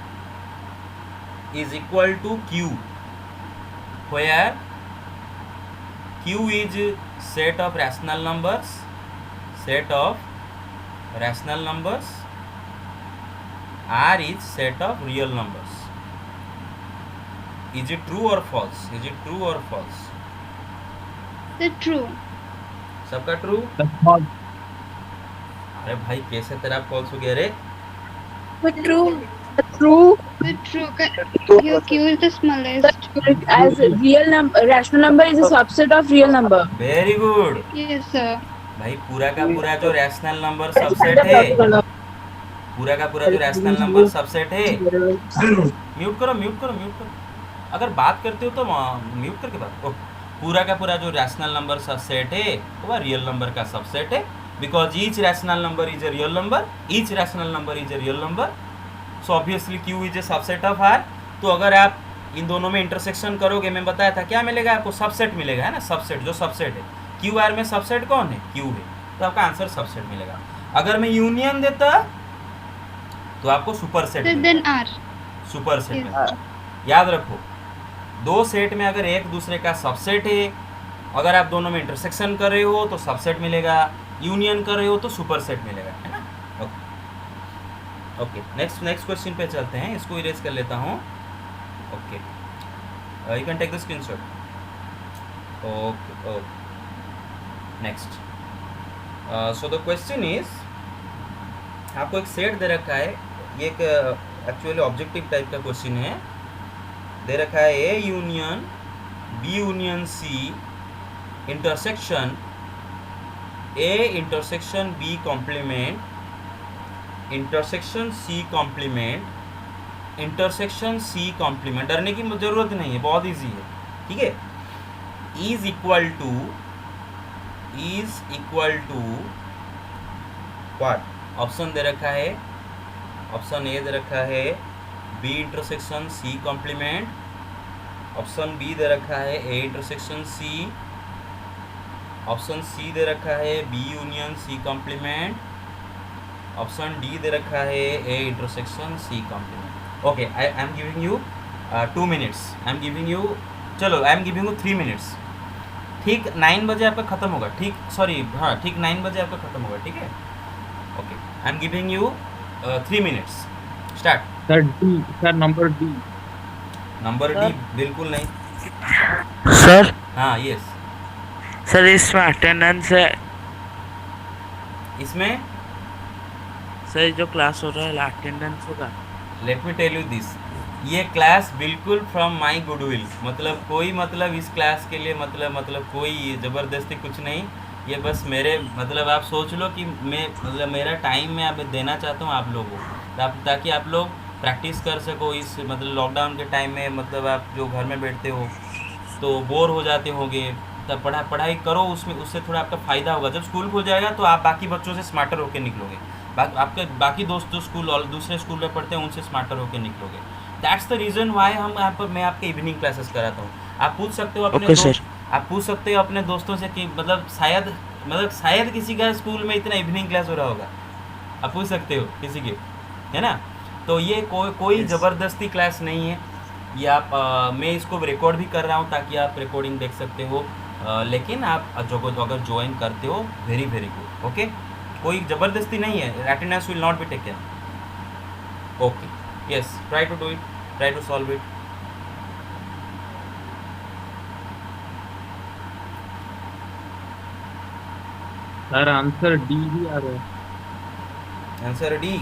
is equal to Q where Q is set of rational numbers, R is set of real numbers. Is it true or false? The true. सबका true? अरे भाई कैसे तेरा फॉल्स हो गया रे? But true. True. The true. Your Q is the smallest. As a real number, rational number is a subset of real number. Very good Yes, sir. भाई, पूरा का पूरा जो रैशनल नंबर सबसेट है, पूरा का पूरा जो रैशनल नंबर सबसेट है, म्यूट करो। अगर बात करते हो तो म्यूट करके बात। ओह, पूरा का पूरा जो रैशनल नंबर सबसेट है वह रियल नंबर का सबसेट है, because each rational number is a real number, so obviously Q is a subset of R। तो अगर आप इन दोनों में इंटरसेक्शन करोगे, मैं बताया था क्या मिलेगा आपको, सबसेट मिलेगा, है ना, सबसेट। जो सबसेट है QR में सबसेट कौन है? Q है, तो आपका आंसर सबसेट मिलेगा। अगर मैं यूनियन देता तो आपको सुपरसेट So मिलेगा, then R. Superset Yes. मिलेगा। याद रखो, दो सेट में अगर एक दूसरे का सबसेट है, अगर आप दोनों में इंटरसेक्शन कर रहे हो तो सबसेट मिलेगा, यूनियन कर रहे हो तो सुपरसेट मिलेगा, है ना। ओके नेक्स्ट क्वेश्चन पे चलते हैं, इसको इरेज कर लेता हूँ। Okay you can take the screenshot. Okay next so the question is, आपको एक सेट दे रखा है, ये एक एक्चुअली ऑब्जेक्टिव टाइप का क्वेश्चन है। दे रखा है A union B union C intersection A intersection B complement intersection C complement intersection C complement, डरने की जरूरत नहीं है, बहुत इजी है, ठीक है। Is equal to what, option दे रखा है, ऑप्शन ए दे रखा है B intersection C complement, option B दे रखा है A intersection C, option C दे रखा है B union C complement, option D दे रखा है A intersection C complement. Okay, I am giving you 2 minutes, I am giving you, चलो I am giving you 3 minutes, ठीक 9 बजे आपका ख़त्म होगा, ठीक, सॉरी हाँ ठीक 9 बजे आपका ख़त्म होगा, ठीक है। Okay, I am giving you 3 minutes, start. Sir D, sir number D. Number D बिल्कुल नहीं। सर हाँ यस, सर इसमें अटेंडेंस है, इसमें सर जो क्लास हो रहा है अटेंडेंस होगा। Let me tell you this, ये क्लास बिल्कुल फ्रॉम माई गुडविल, मतलब कोई मतलब इस क्लास के लिए मतलब कोई ज़बरदस्ती कुछ नहीं, ये बस मेरे मतलब आप सोच लो कि मैं मतलब मेरा टाइम मैं अब देना चाहता हूँ आप लोगों को, ताकि आप लोग प्रैक्टिस कर सको इस मतलब लॉकडाउन के टाइम में, मतलब आप जो घर में बैठते हो तो बोर हो जाते होगे, तब पढ़ाई करो, उसमें उससे थोड़ा आपका फ़ायदा होगा। जब स्कूल खुल जाएगा तो आप बाकी बच्चों से स्मार्टर होकर निकलोगे, आपके बाकी दोस्त जो स्कूल और दूसरे स्कूल में पढ़ते हैं उनसे स्मार्टर होकर निकलोगे। दैट्स द रीज़न वाई हम यहाँ पर मैं आपके इवनिंग क्लासेस कराता हूँ। आप पूछ सकते हो अपने आप पूछ सकते हो अपने दोस्तों से कि मतलब शायद किसी का स्कूल में इतना इवनिंग क्लास हो रहा होगा, आप पूछ सकते हो किसी के, है ना। तो ये कोई ज़बरदस्ती क्लास नहीं है, ये आप मैं इसको रिकॉर्ड भी कर रहा हूँ ताकि आप रिकॉर्डिंग देख सकते हो, लेकिन आप अगर ज्वाइन करते हो वेरी गुड, ओके। कोई ज़बरदस्ती नहीं है, attendance will not be taken, okay yes, try to do it, try to solve it. Sir answer D ही आ रहा है। आंसर डी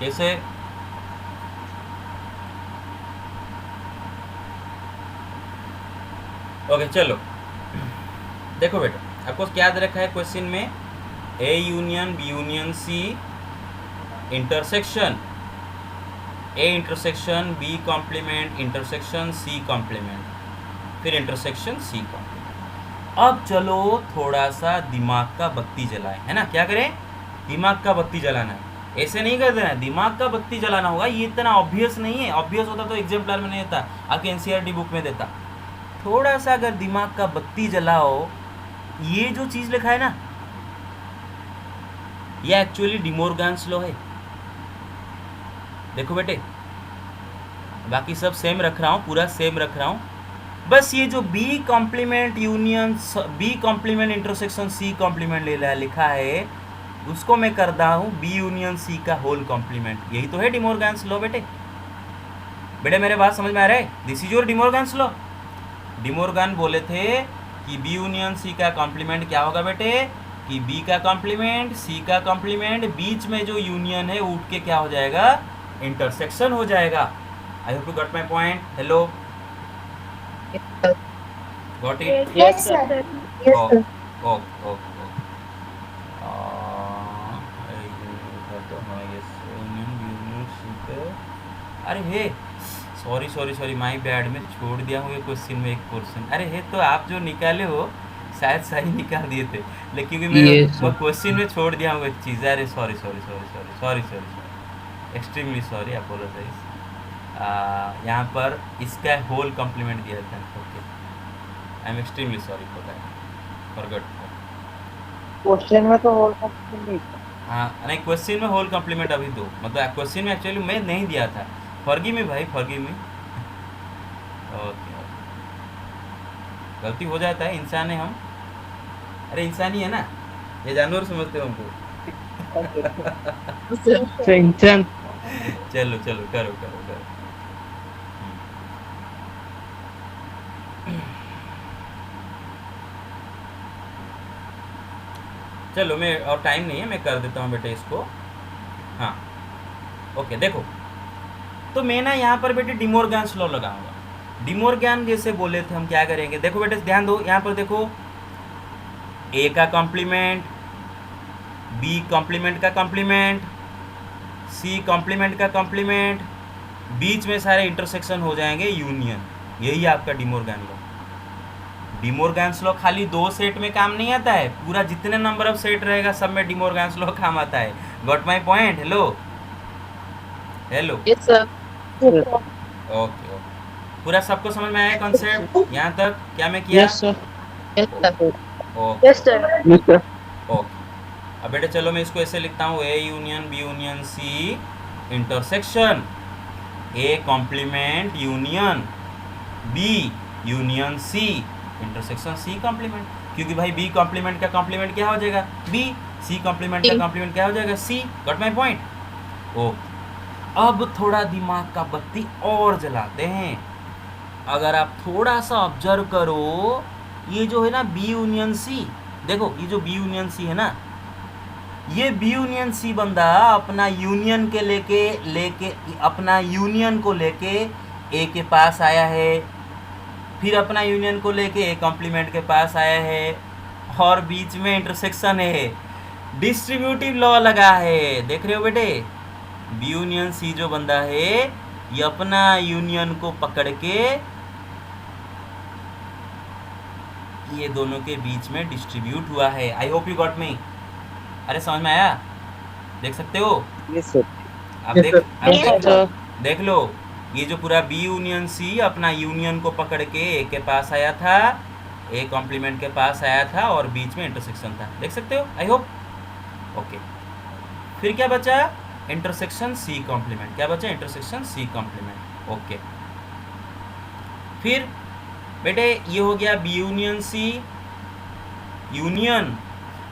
कैसे? ओके चलो देखो बेटा, आपको क्या दे रखा है क्वेश्चन में, A union B union C intersection A intersection B complement intersection C complement, फिर इंटरसेक्शन सी कॉम्प्लीमेंट। अब चलो थोड़ा सा दिमाग का बत्ती जलाएं, है ना, क्या करें, दिमाग का बत्ती जलाना है, ऐसे नहीं कर देना, दिमाग का बत्ती जलाना होगा। ये इतना ऑब्वियस नहीं है, ऑब्वियस होता तो एग्जाम्पलर में नहीं देता, आपके एनसीईआरटी बुक में देता। थोड़ा सा अगर दिमाग का बत्ती जलाओ, ये जो चीज़ लिखा है ना, ये एक्चुअली डिमोर्गन्स लॉ है। देखो बेटे, बाकी सब सेम रख रहा हूँ, पूरा सेम रख रहा हूँ, बस ये जो B complement union B complement intersection C complement लिखा है, उसको मैं करता हूँ बी यूनियन सी का होल कॉम्प्लीमेंट। यही तो है डिमोर्गन्स लॉ बेटे। बेटे मेरे बात समझ में आ रहा है? This is your De Morgan's law. De Morgan बोले थे कि बी यूनियन सी का कॉम्प्लीमेंट क्या होगा बेटे, कि बी का कॉम्प्लीमेंट सी का कॉम्प्लीमेंट, बीच में जो यूनियन है उठ के क्या हो जाएगा, इंटरसेक्शन हो जाएगा। आई hope you got my point. Hello, got it? Yes, sir. Okay. अरे हे सॉरी माय बैड, में छोड़ दिया हूँ ये क्वेश्चन में एक पोर्शन। अरे हे तो आप जो निकाले हो शायद सही निकाल दिए थे, लेकिन क्योंकि मैं क्वेश्चन में छोड़ दिया हूँ एक चीज़। अरे सॉरी एक्सट्रीमली सॉरी, अपोलोजाइज। यहाँ पर इसका होल कॉम्प्लीमेंट दिया था। Okay, I am extremely sorry for that, forgot. Question में तो होल कॉम्प्लीमेंट, हाँ नहीं, क्वेश्चन में होल कॉम्प्लीमेंट अभी दो, मतलब क्वेश्चन में एक्चुअली मैं नहीं दिया था। फॉरगिव मी भाई, फॉरगिव मी। ओके, गलती हो जाता है, इंसान है हम। अरे इंसान ही है ना, ये जानवर समझते हो हमको। इंसान। चलो करो। चलो मैं, और टाइम नहीं है, मैं कर देता हूँ बेटे इसको। हाँ ओके, देखो तो मैं ना यहाँ पर बेटे डिमोर्गन्स लॉ लगाऊंगा। डिमोर्गन जैसे बोले थे हम क्या करेंगे, देखो बेटे ध्यान दो, यहाँ पर देखो ए का कॉम्प्लीमेंट, बी कॉम्प्लीमेंट का कॉम्प्लीमेंट, सी कॉम्प्लीमेंट का कॉम्प्लीमेंट, बीच में सारे इंटरसेक्शन हो जाएंगे यूनियन। यही आपका डिमोर्गन लॉ। डिमोर्गन्स लॉ खाली 2 सेट में काम नहीं आता है, पूरा जितने नंबर ऑफ सेट रहेगा सब में डिमोर्गन्स लॉ काम आता है। Got my point? Hello hello, Yes, sir. Okay okay, पूरा सबको समझ में आया कॉन्सेप्ट यहाँ तक? क्या मैं किया? Yes sir. Yes, sir. Okay Yes, sir. Yes sir. Okay. अब बेटे चलो मैं इसको ऐसे लिखता हूँ, A union B union C intersection, A complement union B union C intersection C complement. क्योंकि भाई बी कॉम्प्लीमेंट का कॉम्प्लीमेंट क्या हो जाएगा? बी। सी कॉम्प्लीमेंट का C. कॉम्प्लीमेंट क्या हो जाएगा? C. Got my point? Okay. अब थोड़ा दिमाग का बत्ती और जलाते हैं। अगर आप थोड़ा सा ऑब्जर्व करो, ये जो है ना बी यूनियन सी, देखो ये जो बी यूनियन सी है ना, ये बी यूनियन सी बंदा अपना यूनियन के लेके अपना यूनियन को लेके ए के पास आया है, फिर अपना यूनियन को लेके ए कॉम्प्लीमेंट के पास आया है, और बीच में इंटरसेक्शन है, डिस्ट्रीब्यूटिव लॉ लगा है। देख रहे हो बेटे, बी यूनियन सी जो बंदा है ये अपना यूनियन को पकड़ के ये दोनों के बीच में डिस्ट्रीब्यूट हुआ है। I hope you got me. अरे समझ में आया? देख सकते हो? Yes sir. अब Yes, देख, sir. अब Yes, देख, sir. देख लो, ये जो पूरा बी यूनियन सी अपना यूनियन को पकड़ के ए के पास आया था, ए कॉम्प्लीमेंट के पास आया था, और बीच में इंटरसेक्शन था। देख सकते हो? I hope. ओके, फिर क्या बचा? Intersection C complement. क्या बचा? Intersection C complement. ओके, फिर बेटे ये हो गया बी यूनियन सी यूनियन।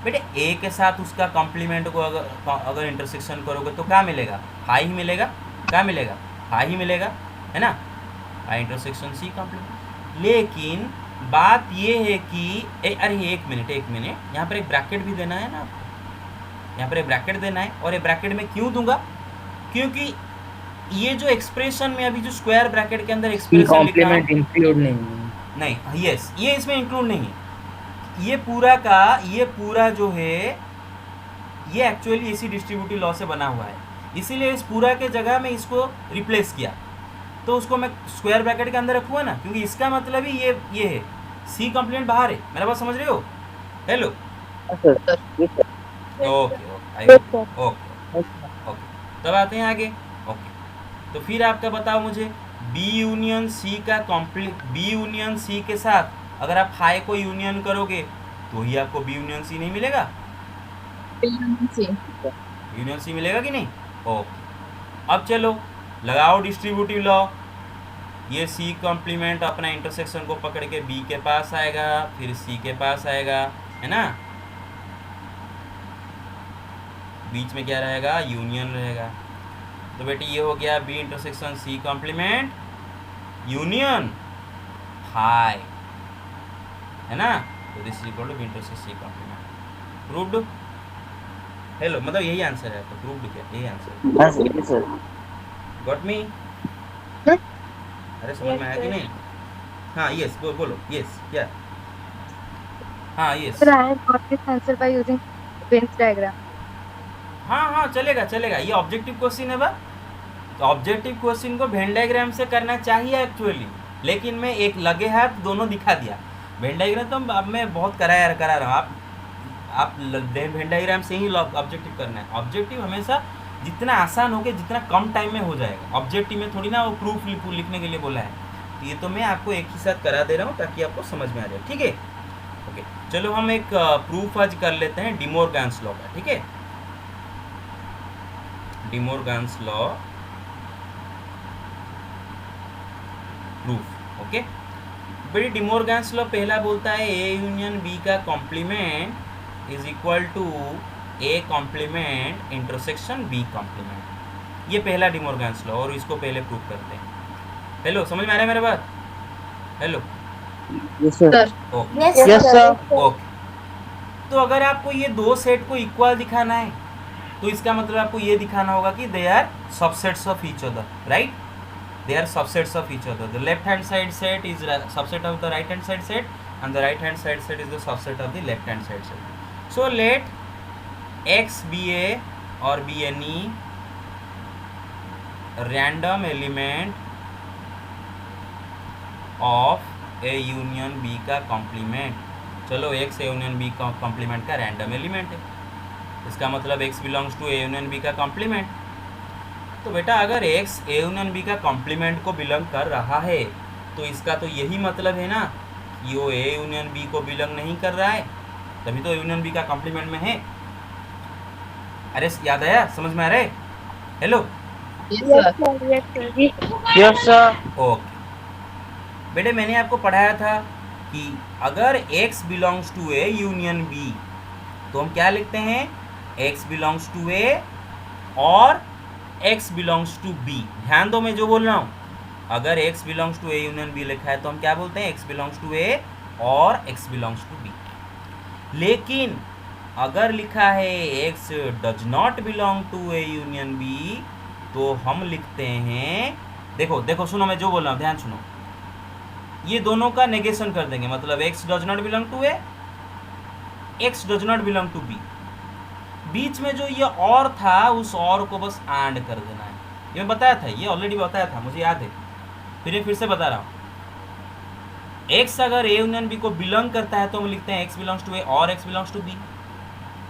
बेटे ए के साथ उसका कॉम्प्लीमेंट को अगर इंटरसेक्शन करोगे तो क्या मिलेगा? हाई ही मिलेगा। क्या मिलेगा? हाई ही मिलेगा, है ना? Phi intersection C complement. लेकिन बात ये है कि अरे एक मिनट, यहाँ पर एक ब्रैकेट भी देना है ना आपको, यहाँ पर एक ब्रैकेट देना है। और ये ब्रैकेट में क्यों दूंगा? क्योंकि ये जो एक्सप्रेशन में अभी जो स्क्वायर ब्रैकेट के अंदर एक्सप्रेशन लिखा है, इंक्लूड नहीं। यस, ये इसमें इंक्लूड नहीं है। ये पूरा जो है ये एक्चुअली इसी डिस्ट्रीब्यूटिव लॉ से बना हुआ है, इसीलिए इस पूरा के जगह में इसको रिप्लेस किया। तो उसको मैं स्क्वायर ब्रैकेट के अंदर रखूँगा ना, क्योंकि इसका मतलब ही ये है। सी कॉम्प्लीमेंट बाहर है, मेरा बात समझ रहे हो? हेलो, ओके, तब आते हैं आगे। ओके, तो फिर आपका बताओ मुझे, बी यूनियन सी के साथ अगर आप हाई को यूनियन करोगे तो ही आपको बी यूनियन सी नहीं मिलेगा? C. यूनियन सी मिलेगा कि नहीं? ओके, अब चलो लगाओ डिस्ट्रीब्यूटिव लॉ। ये सी कॉम्प्लीमेंट अपना इंटरसेक्शन को पकड़ के बी के पास आएगा, फिर सी के पास आएगा, है ना? बीच में क्या रहेगा? यूनियन रहेगा। तो बेटी ये हो गया B intersection C complement union phi, है ना? तो this is equal to B intersection C complement. Proved? Hello, मतलब यही आंसर है। तो प्रूव्ड क्या? यही आंसर है। Got me? अरे समझ में आया कि नहीं? हाँ, यस, बोलो यस। क्या? हाँ, yes. Sir, I have got this answer by using Venn diagram. हाँ, चलेगा। ये ऑब्जेक्टिव क्वेश्चन है बा। तो ऑब्जेक्टिव क्वेश्चन को वेन डायग्राम से करना चाहिए एक्चुअली, लेकिन मैं एक लगे हाथ दोनों दिखा दिया। वेन डायग्राम तो अब मैं बहुत करा रहा हूँ। आप वेन डायग्राम से ही ऑब्जेक्टिव करना है। ऑब्जेक्टिव हमेशा जितना आसान हो गया, जितना कम टाइम में हो जाएगा। ऑब्जेक्टिव में थोड़ी ना वो प्रूफ लिखने के लिए बोला है। तो ये तो मैं आपको एक ही साथ करा दे रहा हूँ ताकि आपको समझ में आ जाए, ठीक है? ओके, चलो हम एक प्रूफ आज कर लेते हैं डिमोर्गन्स लॉ का, ठीक है? डिमोर्गन्स लॉ प्रूफ। ओके बेटी, डिमोर्गन्स लॉ पहला बोलता है ए यूनियन बी का complement is equal to A complement intersection B complement. ये पहला डिमोर्गन्स लॉ, और इसको पहले प्रूव करते हैं। हेलो, समझ में आ रहा है मेरा बात? Hello, yes sir. Okay, yes sir. Okay. तो अगर आपको ये दो सेट को इक्वल दिखाना है तो इसका मतलब आपको ये दिखाना होगा कि they are subsets of each other, right? They are subsets of each other. The left hand side set is subset of the right hand side set, and the right hand side set is the subset of the left hand side set. So let x be a or be any random element of a union b का complement. चलो x a union b का complement का random element है, इसका मतलब x belongs to a union b का complement. तो बेटा अगर x a यूनियन b का कॉम्प्लीमेंट को बिलोंग कर रहा है तो इसका तो यही मतलब है ना कि वो a यूनियन b को बिलोंग नहीं कर रहा है, तभी तो यूनियन b का कॉम्प्लीमेंट में है. अरे याद आया, समझ में आ रहा है? हेलो. Yes sir. ओके बेटे, मैंने आपको पढ़ाया था कि अगर x belongs to A union b तो हम क्या लिखते हैं, x बिलोंग्स टू ए और x बिलोंग्स टू b. ध्यान दो मैं जो बोल रहा हूँ, अगर x belongs to A union b लिखा है तो हम क्या बोलते हैं, x बिलोंग्स टू ए और x बिलोंग्स टू b. लेकिन अगर लिखा है x does not belong to A union b तो हम लिखते हैं, देखो देखो सुनो मैं जो बोल रहा हूँ, ध्यान सुनो, ये दोनों का नेगेशन कर देंगे, मतलब x does not belong to A, x does not belong to b. बीच में जो ये और था उस और को बस एंड कर देना है. ये मैं बताया था, ये ऑलरेडी बताया था, मुझे याद है, फिर से बता रहा हूँ. x अगर a यूनियन b को बिलोंग करता है तो हम लिखते हैं x बिलोंग्स टू a और x बिलोंग्स टू b.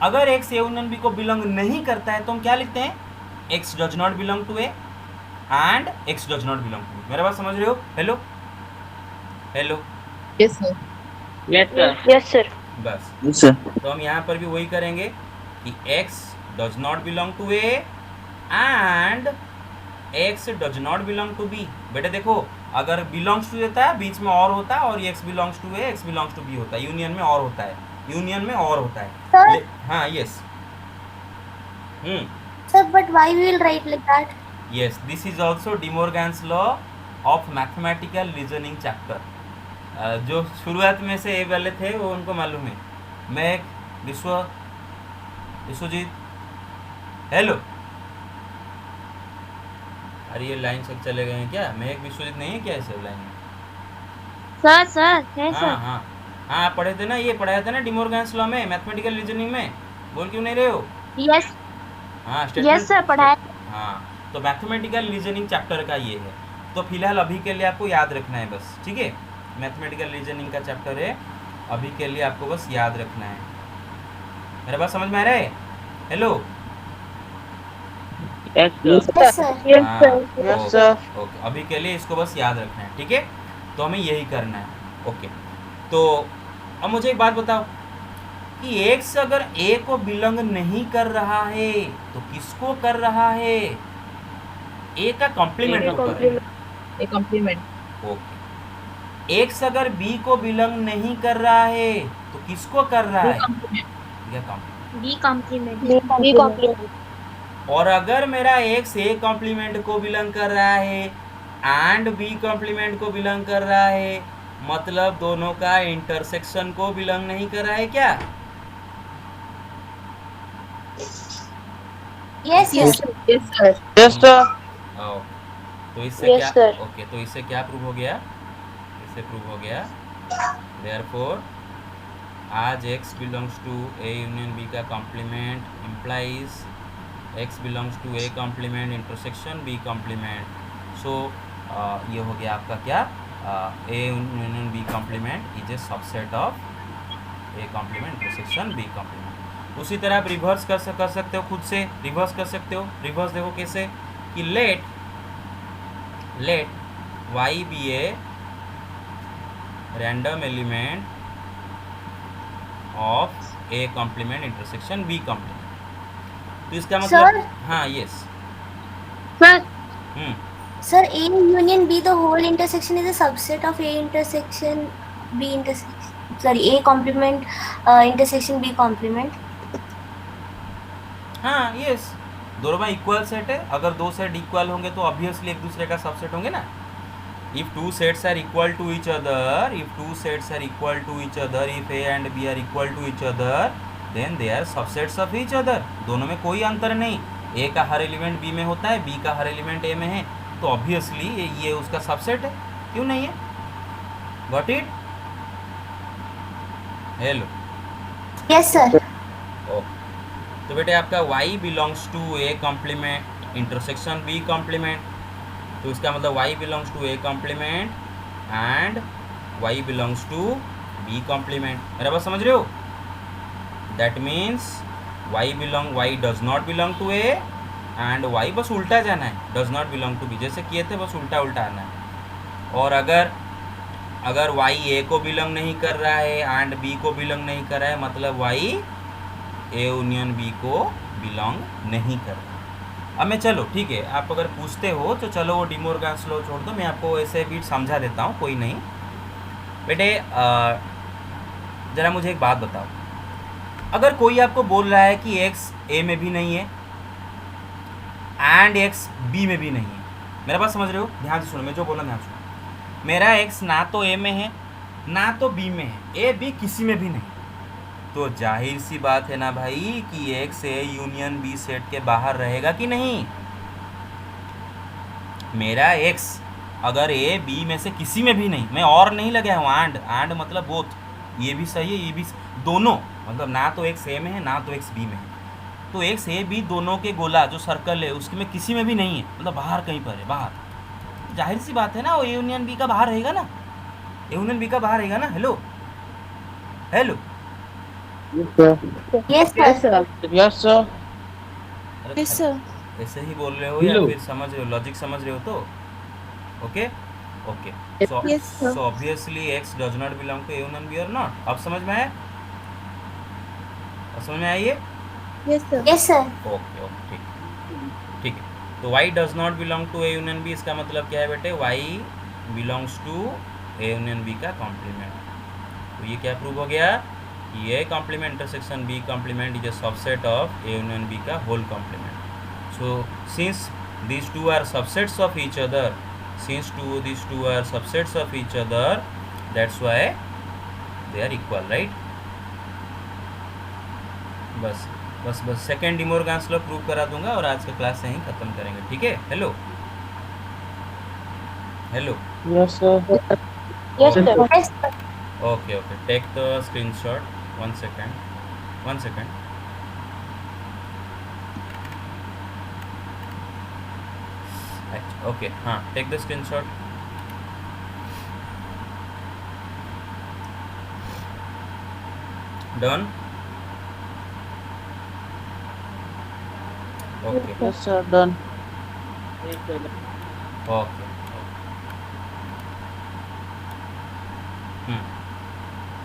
अगर x a यूनियन b को बिलोंग नहीं करता है तो हम क्या लिखते हैं, x does not belong to a and x does not belong to b. मेरा बात समझ रहे हो? Hello hello. Yes sir. Yes sir. बस यस सर. तो हम यहाँ पर भी वही करेंगे कि x does not belong to a and x does not belong to b. बेटे देखो, अगर बिलोंग्स टू देता है बीच में और होता है, और ये x belongs to a x belongs to b होता है, यूनियन में और होता है, यूनियन में और होता है. Sir? हाँ yes. Sir, but why we will write like that? Yes, this is also De Morgan's law of mathematical reasoning chapter. जो शुरुआत में से ये वाले थे वो उनको मालूम है. मैं विश्वजीत, हेलो. अरे ये लाइन से चले गए हैं क्या? मैं विश्वजीत नहीं है क्या ऐसे लाइन में? Sir, हाँ हाँ हाँ, पढ़े थे ना, ये पढ़ाया था ना De Morgan's law में, मैथमेटिकल रीजनिंग में. बोल क्यों नहीं रहे हो? Yes. हाँ Yes sir, पढ़ाया. हाँ, तो मैथमेटिकल रीजनिंग चैप्टर का ये है. तो फिलहाल अभी के लिए आपको याद रखना है बस, ठीक है? मैथमेटिकल रीजनिंग का चैप्टर है, अभी के लिए आपको बस याद रखना है. मेरा बात समझ में आ रहा है? Hello. Yes sir. Yes sir. Okay, अभी के लिए इसको बस याद रखना है, ठीक है? तो हमें यही करना है. ओके, तो अब मुझे एक बात बताओ कि x अगर a को बिलोंग नहीं कर रहा है तो किसको कर रहा है? a का कॉम्प्लीमेंट को कर रहा है. A compliment. ओके. x अगर b को बिलोंग नहीं कर रहा है तो किसको कर रहा है? क्या कॉम्प्लीमेंट. B complement. और अगर मेरा x a कॉम्प्लीमेंट को बिलोंग कर रहा है एंड b कॉम्प्लीमेंट को बिलोंग कर रहा है, मतलब दोनों का इंटरसेक्शन को बिलोंग नहीं कर रहा है क्या? Yes Yes sir. sir. Yes sir. Yes sir. तो इससे Yes, क्या sir. ओके, तो इससे क्या प्रूव हो गया? इससे प्रूव हो गया देयरफॉर आज x belongs to a union b का complement implies x belongs to a complement intersection b complement. So ये हो गया आपका क्या, a union b complement is a subset of a complement intersection b complement. उसी तरह आप रिवर्स कर सकते हो, खुद से रिवर्स कर सकते हो. रिवर्स देखो कैसे कि let y be a random element of a complement intersection b complement. तो इसका मतलब, हाँ yes. Sir. Sir, A union B, the whole intersection is a subset of A intersection B intersection. Sorry, A complement intersection B complement. हाँ yes, दोनों में equal set है. अगर दो सेट इक्वल होंगे तो ऑब्वियसली एक दूसरे का सबसेट होंगे ना. if two sets are equal to each other, if A and B are equal to each other, then they are subsets of each other. दोनों में कोई अंतर नहीं. A का हर एलिमेंट B में होता है, B का हर एलिमेंट A में है, तो ऑब्वियसली ये उसका सबसेट है. क्यों नहीं है? Got it? Hello yes sir. Okay. तो बेटे आपका y belongs to a complement intersection b complement, तो इसका मतलब y belongs to a complement and y belongs to b complement. मेरा बात समझ रहे हो? That means y does not belong to a and y बस उल्टा जाना है, does not belong to b, जैसे किए थे बस उल्टा उल्टा आना है। और अगर y a को बिलोंग नहीं कर रहा है एंड b को बिलोंग नहीं कर रहा है, मतलब y a यूनियन b को बिलोंग नहीं कर रहा। अब मैं चलो ठीक है, आप अगर पूछते हो तो चलो वो डिमोर्गन्स लॉ छोड़ दो, मैं आपको ऐसे भी समझा देता हूँ, कोई नहीं। बेटे ज़रा मुझे एक बात बताओ, अगर कोई आपको बोल रहा है कि x a में भी नहीं है एंड x b में भी नहीं है, मेरा बात समझ रहे हो? ध्यान से सुनो, मैं जो बोला ध्यान सुनो। मेरा x ना तो a में है ना तो b में है, a b किसी में भी नहीं, तो जाहिर सी बात है ना भाई कि x a union b set के बाहर रहेगा कि नहीं। मेरा x अगर a b में से किसी में भी नहीं, मैं और नहीं लगा हूँ, एंड मतलब बोथ, ये भी सही है ये भी, दोनों, मतलब ना तो x a में है ना तो x b में है, तो x a b दोनों के गोला जो सर्कल है उसके में किसी में भी नहीं है, मतलब बाहर कहीं पर है, बाहर। जाहिर सी बात है ना वो a यूनियन b का बाहर रहेगा ना, a यूनियन b का बाहर रहेगा ना। Hello hello yes Yes, sir. sir. Yes sir. अरे Yes, sir. ऐसे ही बोल रहे हो या हेलो। फिर समझ रहे हो, लॉजिक समझ रहे हो? तो okay okay, Yes, sir. So obviously x does not belong to a union b और नॉट। अब समझ में आया? अब समझ में आई है? Yes, sir. Yes sir. Okay okay ठीक है। तो y does not belong to a union b, इसका मतलब क्या है बेटे? y belongs to a union b का कॉम्प्लीमेंट। तो ये क्या प्रूव हो गया कि a complement intersection b complement is a subset of a union b का whole complement. So since these two are subsets of each other, these two are subsets of each other, that's why they are equal, right? बस बस बस second डिमोर्गन्स law prove करा दूंगा और आज का class यहीं ख़त्म करेंगे, ठीक है? Hello hello yes sir. Yes, sir. Yes sir. Okay okay, take the screenshot, 1 second. Okay हाँ, take the screenshot. Done. Okay yes sir done. Okay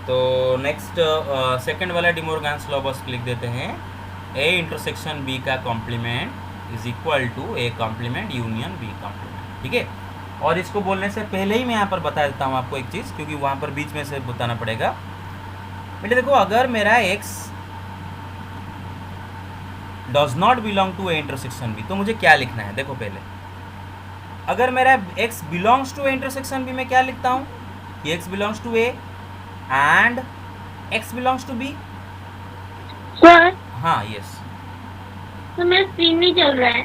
तो नेक्स्ट सेकंड वाला डिमोर्गन्स लॉ बस लिख देते हैं, a इंटरसेक्शन b का complement is equal to a complement union b complement, ठीक है? और इसको बोलने से पहले ही मैं यहाँ पर बता देता हूँ आपको एक चीज़, क्योंकि वहाँ पर बीच में से बताना पड़ेगा। बेटे देखो, अगर मेरा x does not belong to a intersection b, तो मुझे क्या लिखना है? देखो पहले, अगर मेरा x belongs to a intersection b, मैं क्या लिखता हूँ कि x belongs to a and x belongs to b। Sir, हाँ यस, तो मेरा स्क्रीन नहीं चल रहा है।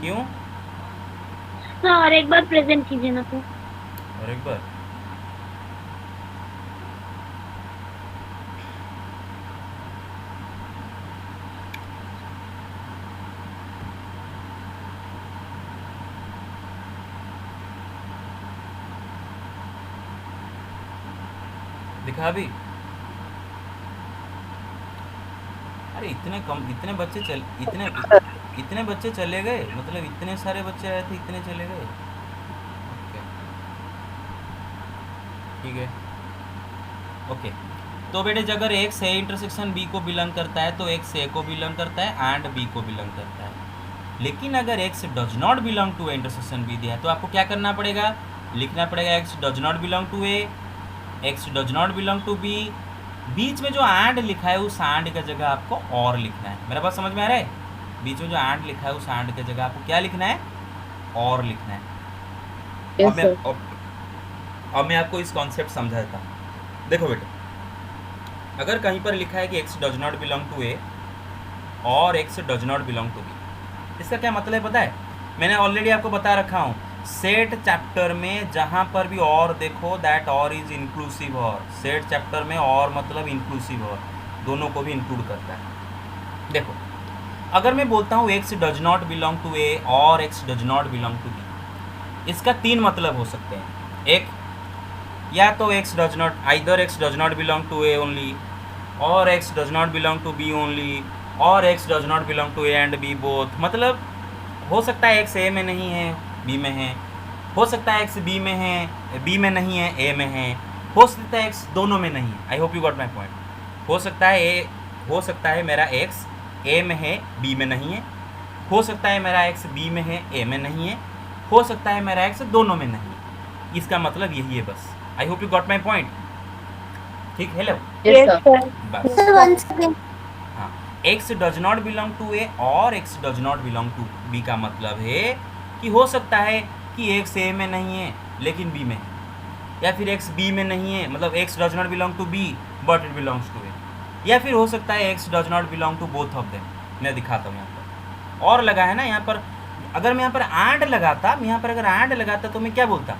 क्यों? सर, एक बार प्रेजेंट कीजिए ना तो। और एक बार दिखा भी। अरे इतने बच्चे चले गए, मतलब इतने सारे बच्चे आए थे, इतने चले गए। ओके ठीक है ओके। तो बेटे अगर x a इंटरसेक्शन b को बिलोंग करता है तो x a को बिलोंग करता है एंड b को बिलोंग करता है। लेकिन अगर x does not belong to a intersection b दिया है तो आपको क्या करना पड़ेगा? लिखना पड़ेगा x does not belong to a, x does not belong to b, बीच में जो एंड लिखा है उस एंड का जगह आपको और लिखना है। मेरा बात समझ में आ रहा है? बीच में जो एंड लिखा है उस एंड की जगह आपको क्या लिखना है? और लिखना है। Yes, sir. अब मैं आपको इस कॉन्सेप्ट समझा देता हूँ। देखो बेटे, अगर कहीं पर लिखा है कि x does not belong to a और x does not belong to b, इसका क्या मतलब है पता है? मैंने ऑलरेडी आपको बता रखा हूँ सेट चैप्टर में जहाँ पर भी और देखो दैट और इज इंक्लूसिव और, सेट चैप्टर में और मतलब इंक्लूसिव और, दोनों को भी इंक्लूड करता है। देखो अगर मैं बोलता हूँ x does not belong to A और x does not belong to B, इसका तीन मतलब हो सकते हैं। एक, या तो x does not, either x does not belong to A only, और x does not belong to B only, और x does not belong to A and B both. मतलब हो सकता है x a में नहीं है b में है, हो सकता है x b में है b में नहीं है a में है, हो सकता है x दोनों में नहीं है। I hope you got my point. हो सकता है मेरा x a में है b में नहीं है, हो सकता है मेरा x b में है a में नहीं है, हो सकता है मेरा x दोनों में नहीं है। इसका मतलब यही है बस। I hope you got my point. ठीक है, हेलो Yes, sir. बस। Sir, once again. हाँ, x does not belong to A और x does not belong to B का मतलब है कि हो सकता है कि x a में नहीं है लेकिन b में है, या फिर x b में नहीं है मतलब x does not belong to b but it belongs to A, या फिर हो सकता है x does not belong to both of them. मैं दिखाता हूँ यहाँ पर और लगा है ना, यहाँ पर अगर मैं यहाँ पर एंड लगाता, मैं यहाँ पर अगर एंड लगाता तो मैं क्या बोलता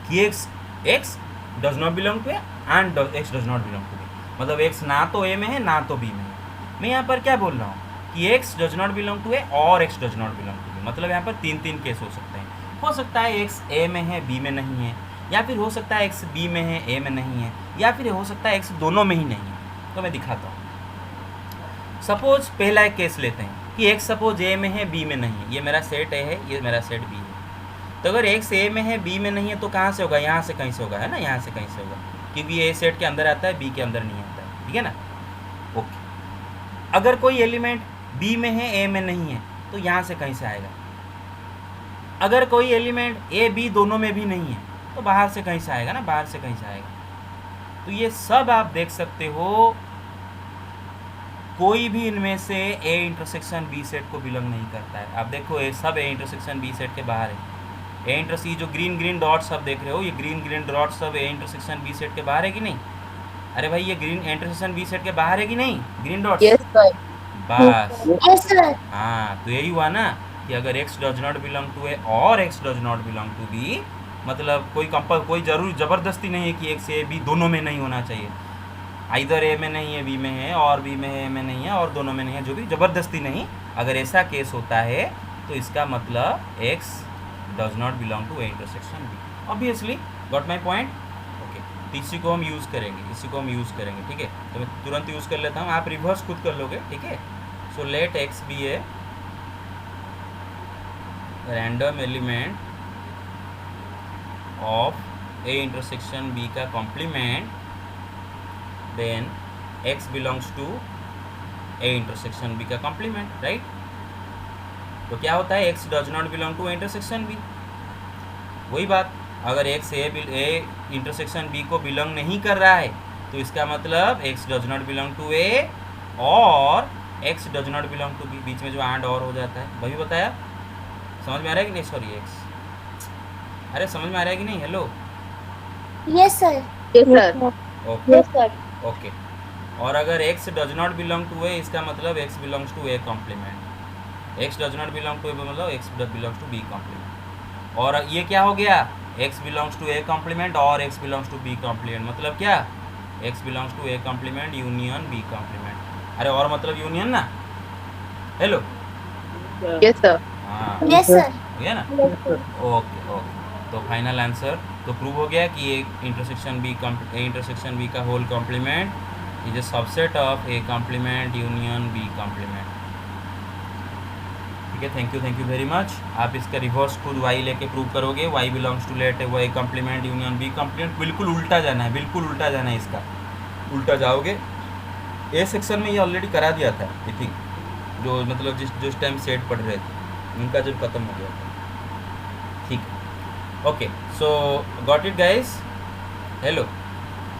कि x does not belong to A and x does not belong to B, मतलब x ना तो a में है ना तो b में है। मैं यहाँ पर क्या बोल रहा हूँ कि x does not belong to A और x does not belong to B, मतलब यहाँ पर तीन केस हो सकते हैं। हो सकता है x a में है b में नहीं है, या फिर हो सकता है x b में है a में नहीं है, या फिर हो सकता है x दोनों में ही नहीं है। तो मैं दिखाता हूँ। सपोज पहला एक केस लेते हैं कि x सपोज a में है b में नहीं है, ये मेरा सेट a है, ये मेरा सेट b है। तो अगर x a में है b में नहीं है तो कहाँ से होगा, यहाँ से कहीं से होगा, है ना, यहाँ से कहीं से होगा, क्योंकि ये सेट के अंदर आता है b के अंदर नहीं आता है। ठीक है ना, ओके। अगर कोई एलिमेंट b में है a में नहीं है तो यहाँ से कहीं से आएगा। अगर कोई एलिमेंट a b दोनों में भी नहीं है तो बाहर से कहीं से आएगा ना, बाहर से कहीं से आएगा। तो ये सब आप देख सकते हो, कोई भी इनमें से a इंटरसेक्शन b सेट को बिलोंग नहीं करता है। आप देखो ये सब a इंटरसेक्शन b सेट के बाहर है। a इंटरसी जो ग्रीन डॉट्स आप देख रहे हो, ये ग्रीन डॉट्स सब a इंटरसेक्शन b सेट के बाहर है कि नहीं? अरे भाई ये ग्रीन इंटरसेक्शन b सेट के बाहर है कि नहीं, ग्रीन डॉट्स? Yes, sir. बस Yes, sir. हाँ, तो यही हुआ ना कि अगर x does not belong to A और x does not belong to B, मतलब कोई जरूर ज़बरदस्ती नहीं है कि x a b दोनों में नहीं होना चाहिए। आइदर a में नहीं है b में है, और b में है a में नहीं है, और दोनों में नहीं है, जो भी ज़बरदस्ती नहीं। अगर ऐसा केस होता है तो इसका मतलब x does not belong to A intersection b। Obviously got my point. Okay, तो इसी को हम यूज़ करेंगे, ठीक है। तो मैं तुरंत यूज़ कर लेता हूँ, आप रिवर्स खुद कर लोगे, ठीक है। So let x be a random element of a intersection b का complement, then x belongs to a intersection b का कॉम्प्लीमेंट, राइट। तो क्या होता है, x does not belong to a intersection b। वही बात, अगर x a इंटरसेक्शन b को बिलोंग नहीं कर रहा है तो इसका मतलब x does not belong to a और x does not belong to b, बीच में जो एंड और हो जाता है, वही बताया। समझ में आ रहा है कि नहीं? सॉरी x, अरे समझ में आ रहा है कि नहीं? Hello, Yes, sir. Yes, sir. Okay Yes, sir. Okay. और अगर x does not belong to a, इसका मतलब x belongs to a complement. x does not belong to a मतलब x belongs to b complement. और ये क्या हो गया, x belongs to a complement और x belongs to b complement, मतलब क्या, x belongs to a complement union b complement. अरे और मतलब यूनियन ना, हेलो। Yes, sir. हाँ, Yes, sir. हो गया ना, ओके ओके। तो फाइनल आंसर तो प्रूव हो गया कि ए इंटरसेक्शन बी का whole complement is a subset of A complement union B complement. ठीक है, थैंक यू वेरी मच। आप इसका रिवर्स खुद y लेके प्रूव करोगे, y belongs to let A complement union B complement. बिल्कुल उल्टा जाना है, बिल्कुल उल्टा जाना है, इसका उल्टा जाओगे। ए सेक्शन में ये ऑलरेडी करा दिया था, आई थिंक, जो मतलब जिस टाइम सेट पढ़ रहे थे उनका जब खत्म हो गया था। ठीक है, okay, so got it guys, hello.